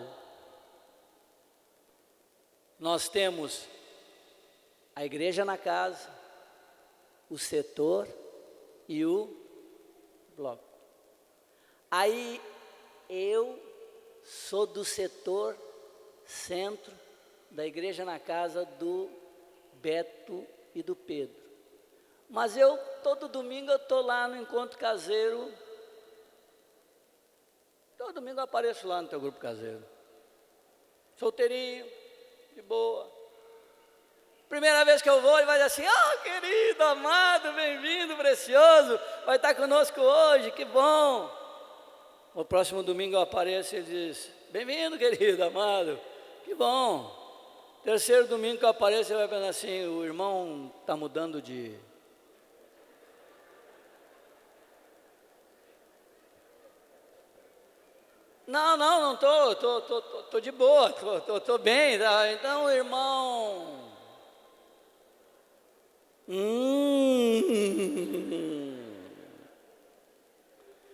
Nós temos a igreja na casa, o setor e o bloco. Aí eu sou do setor centro da igreja na casa do Beto e do Pedro. Mas todo domingo eu estou lá no encontro caseiro. Todo domingo eu apareço lá no teu grupo caseiro. Solteirinho, de boa. Primeira vez que eu vou, ele vai dizer assim: oh, querido, amado, bem-vindo, precioso, vai estar conosco hoje, que bom. No próximo domingo eu apareço e ele diz: bem-vindo, querido, amado, que bom. Terceiro domingo que eu apareço, ele vai pensar assim: o irmão está mudando de... Não estou de boa, estou bem, tá? Então, irmão...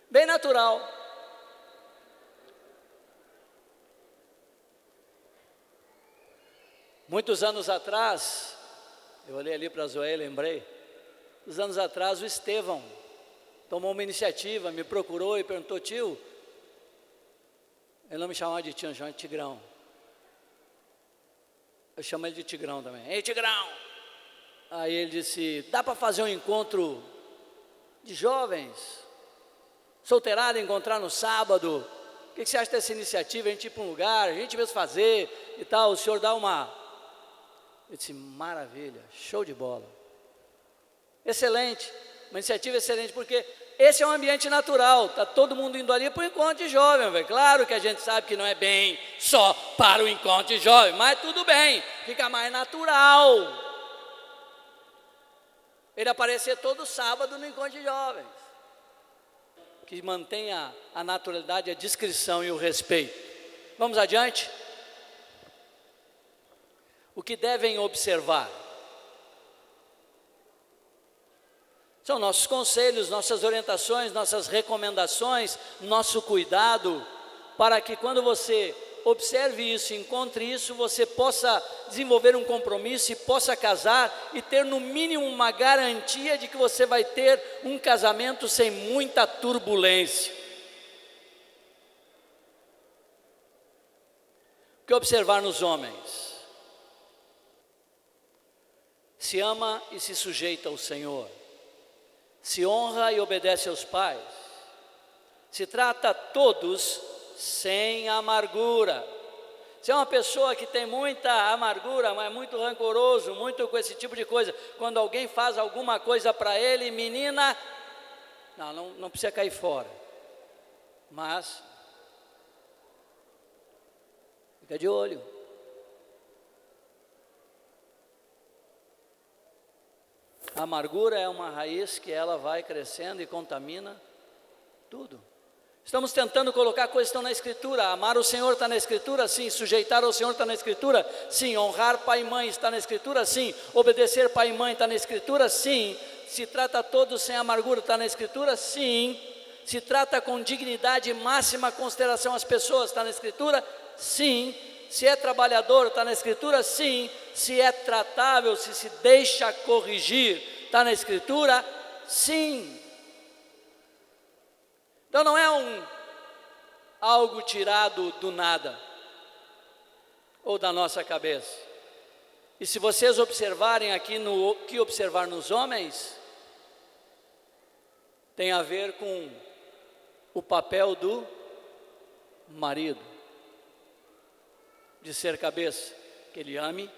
Bem natural. Muitos anos atrás, eu olhei ali para a Zoé e lembrei, muitos anos atrás o Estevão tomou uma iniciativa, me procurou e perguntou: tio, ele não me chamava de tio, me chamava de Tigrão. Eu chamo ele de Tigrão também. Ei, Tigrão! Aí ele disse: dá para fazer um encontro de jovens, solteirada, encontrar no sábado? O que você acha dessa iniciativa? A gente ir para um lugar, a gente mesmo fazer e tal, o senhor dá uma... Eu disse: maravilha, show de bola. Excelente, uma iniciativa excelente, porque esse é um ambiente natural, está todo mundo indo ali para o encontro de jovem, véio. Claro que a gente sabe que não é bem só para o encontro de jovem, mas tudo bem, fica mais natural ele aparecer todo sábado no encontro de jovens, que mantenha a naturalidade, a discrição e o respeito. Vamos adiante? O que devem observar? São nossos conselhos, nossas orientações, nossas recomendações, nosso cuidado, para que quando você observe isso, encontre isso, você possa desenvolver um compromisso e possa casar e ter no mínimo uma garantia de que você vai ter um casamento sem muita turbulência. O que observar nos homens? Se ama e se sujeita ao Senhor, se honra e obedece aos pais, se trata a todos sem amargura. Se é uma pessoa que tem muita amargura, mas muito rancoroso, muito com esse tipo de coisa, quando alguém faz alguma coisa para ele, menina, não precisa cair fora, mas fica de olho. A amargura é uma raiz que ela vai crescendo e contamina tudo. Estamos tentando colocar coisas que estão na Escritura. Amar o Senhor está na Escritura? Sim. Sujeitar ao Senhor está na Escritura? Sim. Honrar pai e mãe está na Escritura? Sim. Obedecer pai e mãe está na Escritura? Sim. Se trata a todos sem amargura está na Escritura? Sim. Se trata com dignidade e máxima consideração às pessoas, está na Escritura? Sim. Se é trabalhador, está na Escritura? Sim. Se é tratável, se deixa corrigir, está na Escritura? Sim. Então não é algo tirado do nada, ou da nossa cabeça. E se vocês observarem aqui no que observar nos homens, tem a ver com o papel do marido, de ser cabeça, que ele ame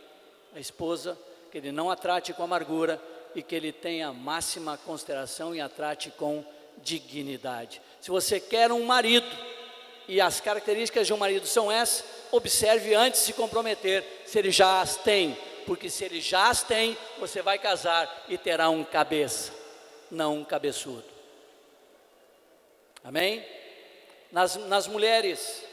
a esposa, que ele não a trate com amargura e que ele tenha máxima consideração e a trate com dignidade. Se você quer um marido, e as características de um marido são essas, observe antes de se comprometer, se ele já as tem, porque se ele já as tem, você vai casar e terá um cabeça, não um cabeçudo. Amém? Nas mulheres,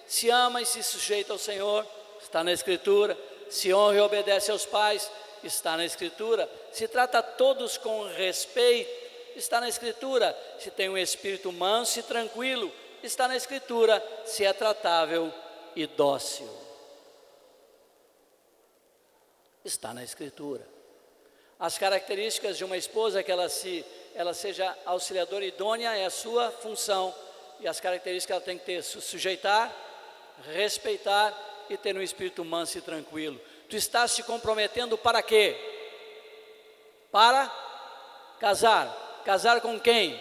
se ama e se sujeita ao Senhor, está na Escritura. Se honra e obedece aos pais, está na Escritura. Se trata a todos com respeito, está na Escritura. Se tem um espírito manso e tranquilo, está na Escritura. Se é tratável e dócil, está na Escritura. As características de uma esposa é que ela seja auxiliadora idônea, é a sua função. E as características que ela tem que ter: sujeitar, respeitar e ter um espírito manso e tranquilo. Tu estás se comprometendo para quê? Para casar. Casar com quem?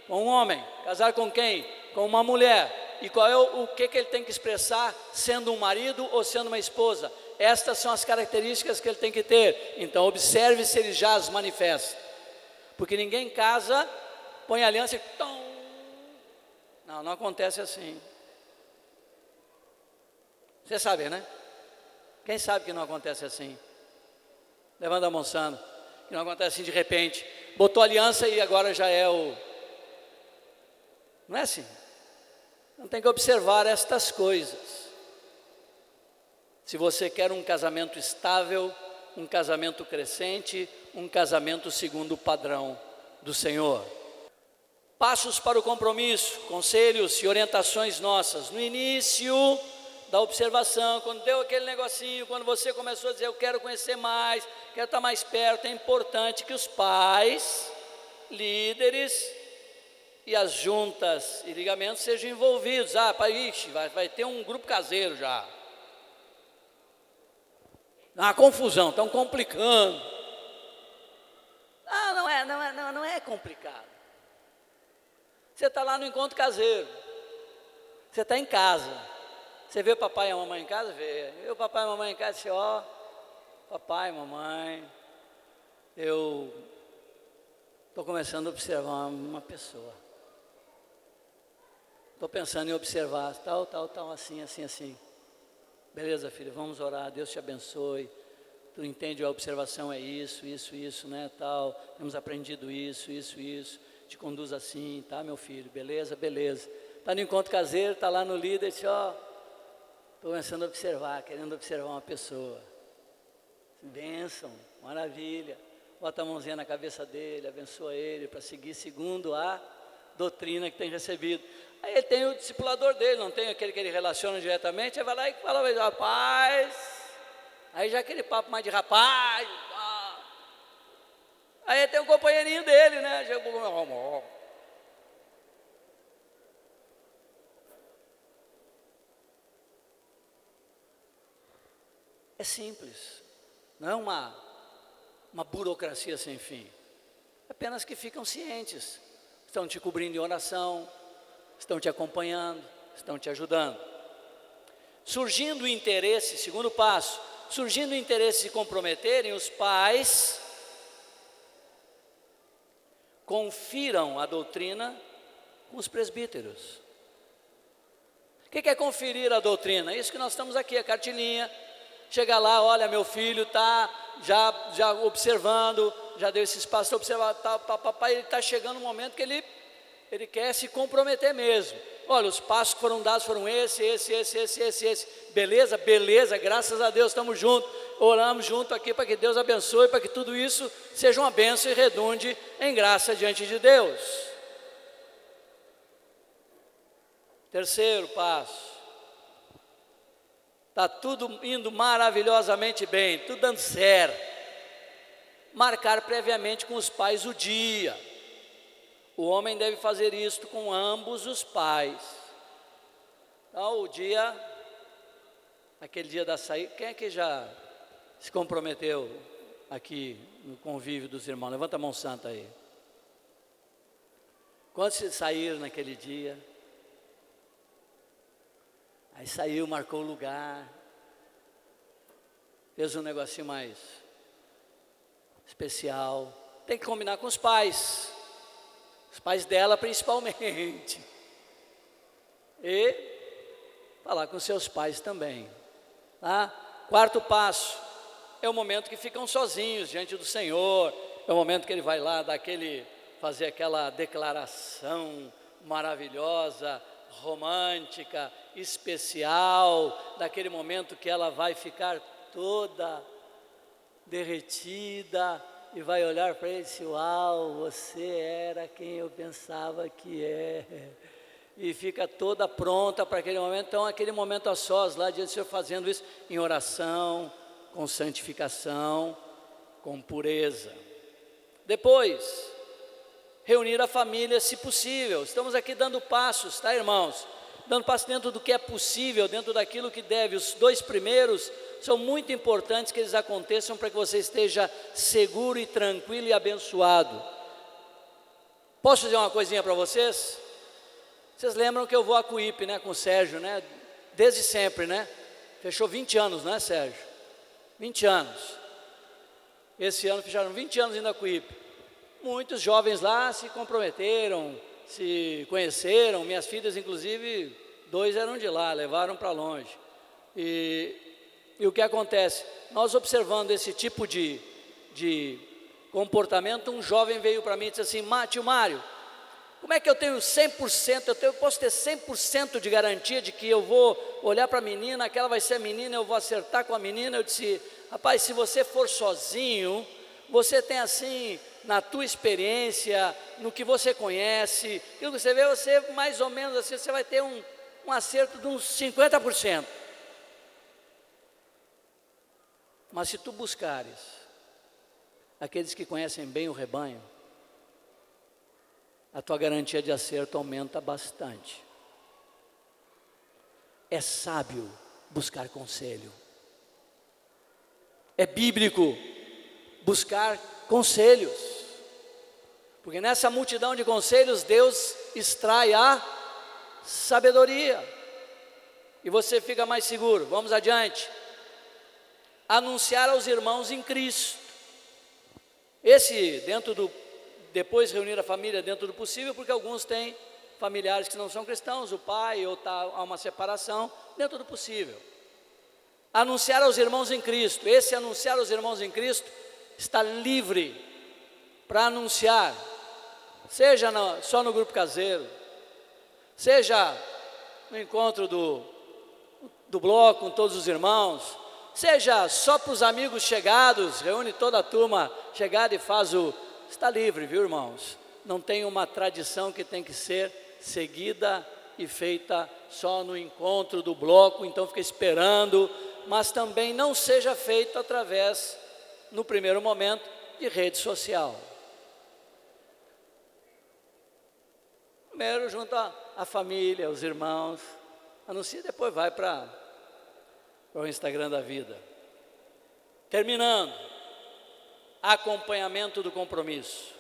Com um homem. Casar com quem? Com uma mulher. E qual é o que ele tem que expressar, sendo um marido ou sendo uma esposa? Estas são as características que ele tem que ter. Então observe se ele já as manifesta. Porque ninguém casa, põe aliança e tom. Não acontece assim. Você sabe, né? Quem sabe que não acontece assim? Levanta a mão, Sandro. Que não acontece assim de repente. Botou aliança e agora já é o... Não é assim. Não tem que observar estas coisas. Se você quer um casamento estável, um casamento crescente, um casamento segundo o padrão do Senhor. Passos para o compromisso, conselhos e orientações nossas. No início da observação, quando deu aquele negocinho, quando você começou a dizer, eu quero conhecer mais, quero estar mais perto, é importante que os pais, líderes e as juntas e ligamentos sejam envolvidos. Vai ter um grupo caseiro já. Uma confusão, estão complicando. Não é complicado. Você está lá no encontro caseiro, você está em casa, você vê o papai e a mamãe em casa? Vê o papai e a mamãe em casa e diz, papai, mamãe, eu estou começando a observar uma pessoa, estou pensando em observar, tal, assim, beleza, filho, vamos orar, Deus te abençoe, tu entende, a observação é isso, né, tal, temos aprendido isso, te conduz assim, tá, meu filho, beleza, está no encontro caseiro, está lá no líder, diz, estou começando a observar, querendo observar uma pessoa, bênção, maravilha, bota a mãozinha na cabeça dele, abençoa ele, para seguir segundo a doutrina que tem recebido. Aí ele tem o discipulador dele, não tem aquele que ele relaciona diretamente, ele vai lá e fala, rapaz, aí já aquele papo mais de rapaz, aí tem um companheirinho dele, né? É simples, não é uma burocracia sem fim. Apenas que ficam cientes, estão te cobrindo em oração, estão te acompanhando, estão te ajudando. Surgindo o interesse, segundo passo, surgindo o interesse de se comprometerem, os pais confiram a doutrina com os presbíteros. O que é conferir a doutrina? Isso que nós estamos aqui, a cartilinha. Chega lá, olha, meu filho está já observando, já deu esse espaço para observar, papai, ele está chegando um momento que ele quer se comprometer mesmo. Olha, os passos que foram dados foram esse. Beleza, graças a Deus, estamos juntos. Oramos junto aqui para que Deus abençoe, para que tudo isso seja uma bênção e redunde em graça diante de Deus. Terceiro passo. Está tudo indo maravilhosamente bem, tudo dando certo. Marcar previamente com os pais o dia. O homem deve fazer isto com ambos os pais. Então, o dia, aquele dia da saída, quem é que já se comprometeu aqui no convívio dos irmãos? Levanta a mão santa aí. Quando se sair naquele dia, aí saiu, marcou o lugar, fez um negocinho mais especial. Tem que combinar com os pais dela principalmente, e falar com seus pais também, tá? Quarto passo, é o momento que ficam sozinhos diante do Senhor, é o momento que ele vai lá fazer aquela declaração maravilhosa, romântica, especial, daquele momento que ela vai ficar toda derretida e vai olhar para ele e dizer: uau, você era quem eu pensava que é. E fica toda pronta para aquele momento. Então, aquele momento a sós lá diante do Senhor, fazendo isso em oração, com santificação, com pureza. Depois, reunir a família, se possível. Estamos aqui dando passos, tá, irmãos? Dando passos dentro do que é possível, dentro daquilo que deve. Os 2 primeiros são muito importantes que eles aconteçam para que você esteja seguro e tranquilo e abençoado. Posso dizer uma coisinha para vocês? Vocês lembram que eu vou a Cuípe, né, com o Sérgio, né? Desde sempre, né? Fechou 20 anos, não é, Sérgio? 20 anos. Esse ano fecharam 20 anos indo a Cuípe. Muitos jovens lá se comprometeram, se conheceram. Minhas filhas, inclusive, 2 eram de lá, levaram para longe. E o que acontece? Nós observando esse tipo de comportamento, um jovem veio para mim e disse assim: tio Mário, como é que eu tenho 100%, eu posso ter 100% de garantia de que eu vou olhar para a menina, aquela vai ser a menina, eu vou acertar com a menina? Eu disse: rapaz, se você for sozinho, você tem assim, na tua experiência, no que você conhece, aquilo que você vê, você mais ou menos assim, você vai ter um acerto de uns 50%. Mas se tu buscares aqueles que conhecem bem o rebanho, a tua garantia de acerto aumenta bastante. É sábio buscar conselho. É bíblico buscar conselhos. Porque nessa multidão de conselhos, Deus extrai a sabedoria. E você fica mais seguro. Vamos adiante. Anunciar aos irmãos em Cristo. Depois reunir a família dentro do possível, porque alguns têm familiares que não são cristãos, o pai, ou há uma separação, dentro do possível. Anunciar aos irmãos em Cristo. Esse anunciar aos irmãos em Cristo está livre para anunciar, seja só no grupo caseiro, seja no encontro do bloco com todos os irmãos, seja só para os amigos chegados, reúne toda a turma chegada e faz está livre, viu, irmãos? Não tem uma tradição que tem que ser seguida e feita só no encontro do bloco, então fica esperando, mas também não seja feito através, no primeiro momento, de rede social. Primeiro junta a família, os irmãos, anuncia, depois vai para o Instagram da vida. Terminando, acompanhamento do compromisso.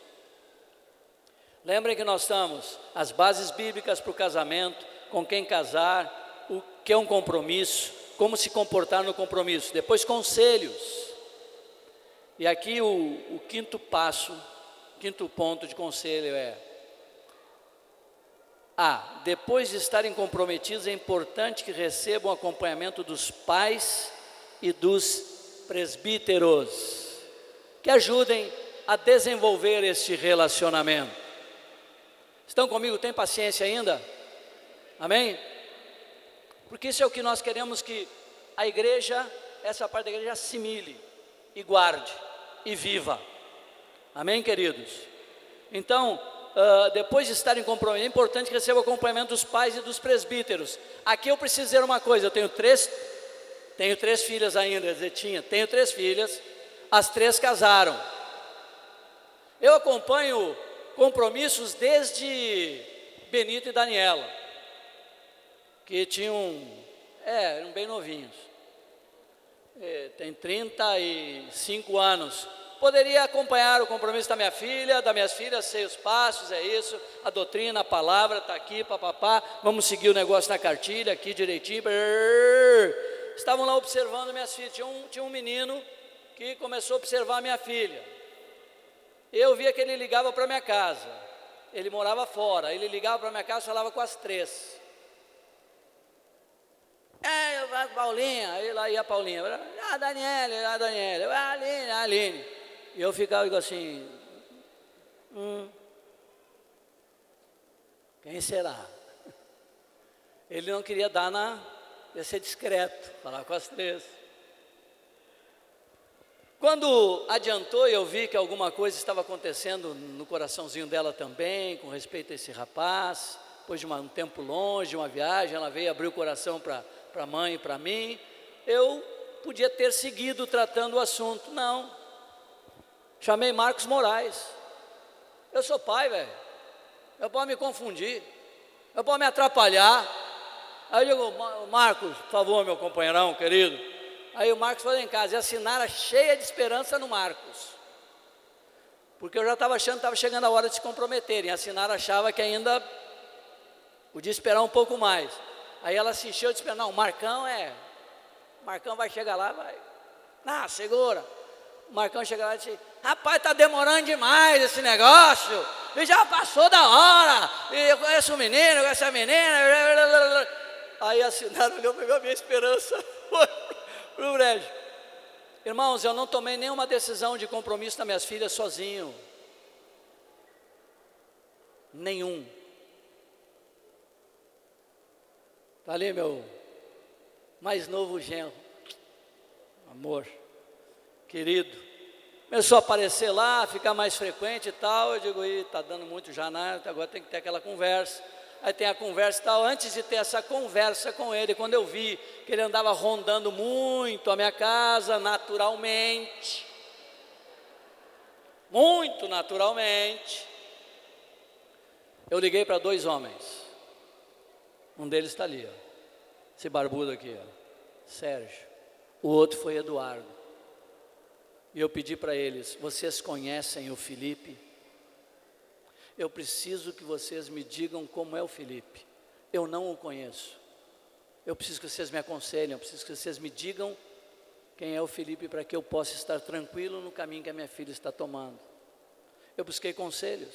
Lembrem que nós estamos, as bases bíblicas para o casamento, com quem casar, o que é um compromisso, como se comportar no compromisso. Depois, conselhos. E aqui o quinto ponto de conselho é: depois de estarem comprometidos, é importante que recebam o acompanhamento dos pais e dos presbíteros, que ajudem a desenvolver este relacionamento. Estão comigo? Tem paciência ainda? Amém? Porque isso é o que nós queremos que a igreja, essa parte da igreja, assimile e guarde e viva. Amém, queridos? Então, depois de estarem comprometidos, é importante que receba o acompanhamento dos pais e dos presbíteros. Aqui eu preciso dizer uma coisa, eu tenho três filhas ainda, tenho 3 filhas, as 3 casaram. Eu acompanho compromissos desde Benito e Daniela, que eram bem novinhos, tem 35 anos. Poderia acompanhar o compromisso da minha filha, das minhas filhas, sei os passos, é isso, a doutrina, a palavra está aqui, papapá, vamos seguir o negócio na cartilha, aqui direitinho. Estavam lá observando minhas filhas, tinha um menino que começou a observar a minha filha. Eu via que ele ligava para minha casa, ele morava fora, ele ligava para minha casa e falava com as 3. Eu vou com a Paulinha, aí lá ia a Paulinha, Daniela, a Aline. E eu ficava assim, quem será? Ele não queria ia ser discreto, falar com as 3. Quando adiantou, eu vi que alguma coisa estava acontecendo no coraçãozinho dela também, com respeito a esse rapaz. Depois de um tempo longe, uma viagem, ela veio abrir o coração para a mãe e para mim. Eu podia ter seguido tratando o assunto, não. Chamei Marcos Moraes. Eu sou pai, velho. Eu posso me confundir, eu posso me atrapalhar. Aí eu digo, Marcos, por favor, meu companheirão querido. Aí o Marcos foi lá em casa e a Sinara cheia de esperança no Marcos, porque eu já estava achando que estava chegando a hora de se comprometerem. A Sinara achava que ainda podia esperar um pouco mais. Aí ela se encheu de esperar. Não, o Marcão vai chegar lá, vai. Não, segura. O Marcão chega lá e disse, rapaz, está demorando demais esse negócio, e já passou da hora, e eu conheço o menino, eu conheço a menina. Aí a Sinara olhou, pegou a minha esperança, foi para o brejo. Irmãos, eu não tomei nenhuma decisão de compromisso das minhas filhas sozinho, nenhum. Está ali meu mais novo genro, amor, querido, começou a aparecer lá, ficar mais frequente e tal. Eu digo, está dando muito já, agora tem que ter aquela conversa. Aí tem a conversa e tal. Antes de ter essa conversa com ele, quando eu vi que ele andava rondando muito a minha casa, naturalmente, muito naturalmente, eu liguei para 2 homens. Um deles está ali, ó, esse barbudo aqui, ó, Sérgio. O outro foi Eduardo. E eu pedi para eles, vocês conhecem o Felipe? Eu preciso que vocês me digam como é o Felipe. Eu não o conheço. Eu preciso que vocês me aconselhem, eu preciso que vocês me digam quem é o Felipe, para que eu possa estar tranquilo no caminho que a minha filha está tomando. Eu busquei conselhos.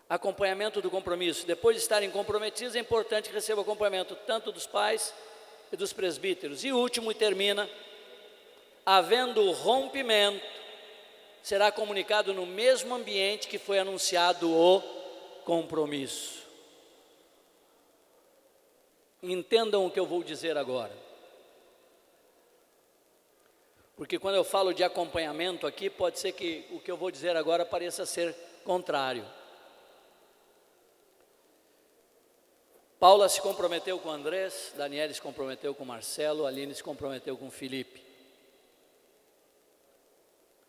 Acompanhamento do compromisso. Depois de estarem comprometidos, é importante que receba acompanhamento tanto dos pais e dos presbíteros. E o último, e termina, havendo rompimento, será comunicado no mesmo ambiente que foi anunciado o compromisso. Entendam o que eu vou dizer agora, porque quando eu falo de acompanhamento aqui, pode ser que o que eu vou dizer agora pareça ser contrário. Paula se comprometeu com Andrés, Daniela se comprometeu com Marcelo, Aline se comprometeu com Felipe.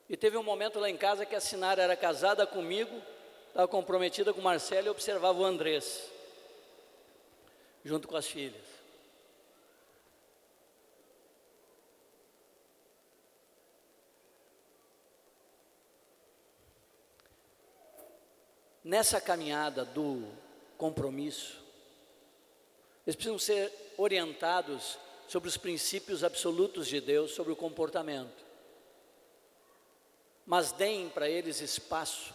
E teve um momento lá em casa que a Sinara era casada comigo, estava comprometida com Marcelo e observava o Andrés, junto com as filhas. Nessa caminhada do compromisso, eles precisam ser orientados sobre os princípios absolutos de Deus, sobre o comportamento. Mas deem para eles espaço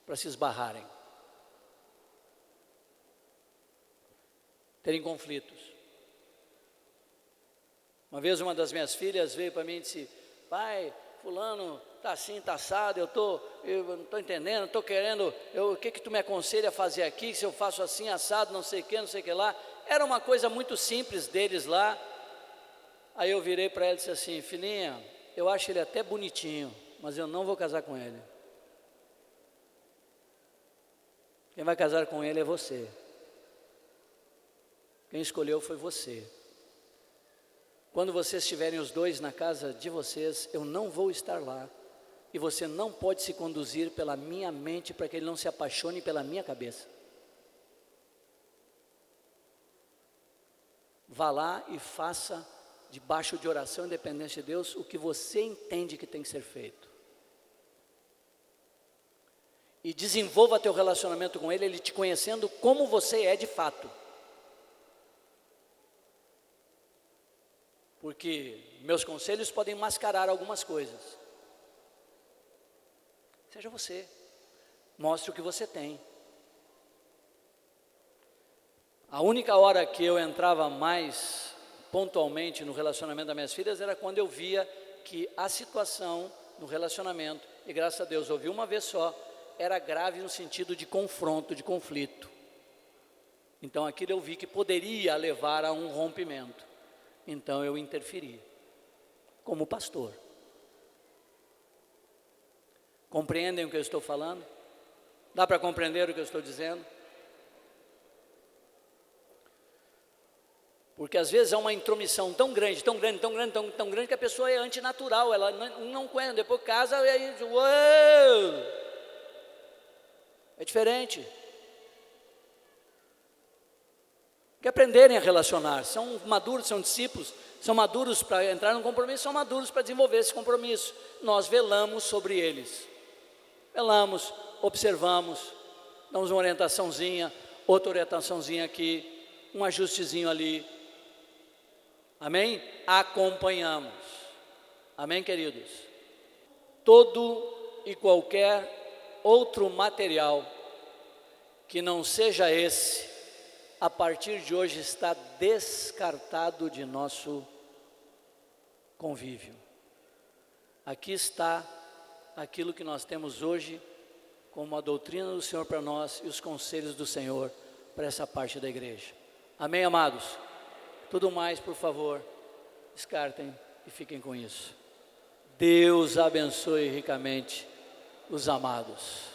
para se esbarrarem, terem conflitos. Uma vez uma das minhas filhas veio para mim e disse, pai, fulano está assim, está assado, eu não estou entendendo, estou querendo, o que tu me aconselha a fazer aqui, se eu faço assim, assado, não sei o que lá. Era uma coisa muito simples deles lá. Aí eu virei para ela e disse assim, filhinha, eu acho ele até bonitinho, mas eu não vou casar com ele. Quem vai casar com ele é você. Quem escolheu foi você. Quando vocês estiverem os dois na casa de vocês, eu não vou estar lá. E você não pode se conduzir pela minha mente para que ele não se apaixone pela minha cabeça. Vá lá e faça, debaixo de oração e dependência de Deus, o que você entende que tem que ser feito. E desenvolva teu relacionamento com ele te conhecendo como você é de fato. Porque meus conselhos podem mascarar algumas coisas. Seja você. Mostre o que você tem. A única hora que eu entrava mais pontualmente no relacionamento das minhas filhas era quando eu via que a situação no relacionamento, e graças a Deus ouvi uma vez só, era grave no sentido de confronto, de conflito. Então aquilo eu vi que poderia levar a um rompimento. Então eu interferi, como pastor. Compreendem o que eu estou falando? Dá para compreender o que eu estou dizendo? Porque às vezes há uma intromissão tão grande que a pessoa é antinatural, ela não conhece, depois casa e aí, uou! É diferente. Que aprenderem a relacionar, são maduros, são discípulos, são maduros para entrar num compromisso, são maduros para desenvolver esse compromisso. Nós velamos sobre eles, velamos, observamos, damos uma orientaçãozinha, outra orientaçãozinha aqui, um ajustezinho ali, amém? Acompanhamos, amém, queridos? Todo e qualquer outro material que não seja esse, a partir de hoje está descartado de nosso convívio. Aqui está aquilo que nós temos hoje como a doutrina do Senhor para nós e os conselhos do Senhor para essa parte da igreja. Amém, amados? Tudo mais, por favor, descartem e fiquem com isso. Deus abençoe ricamente os amados.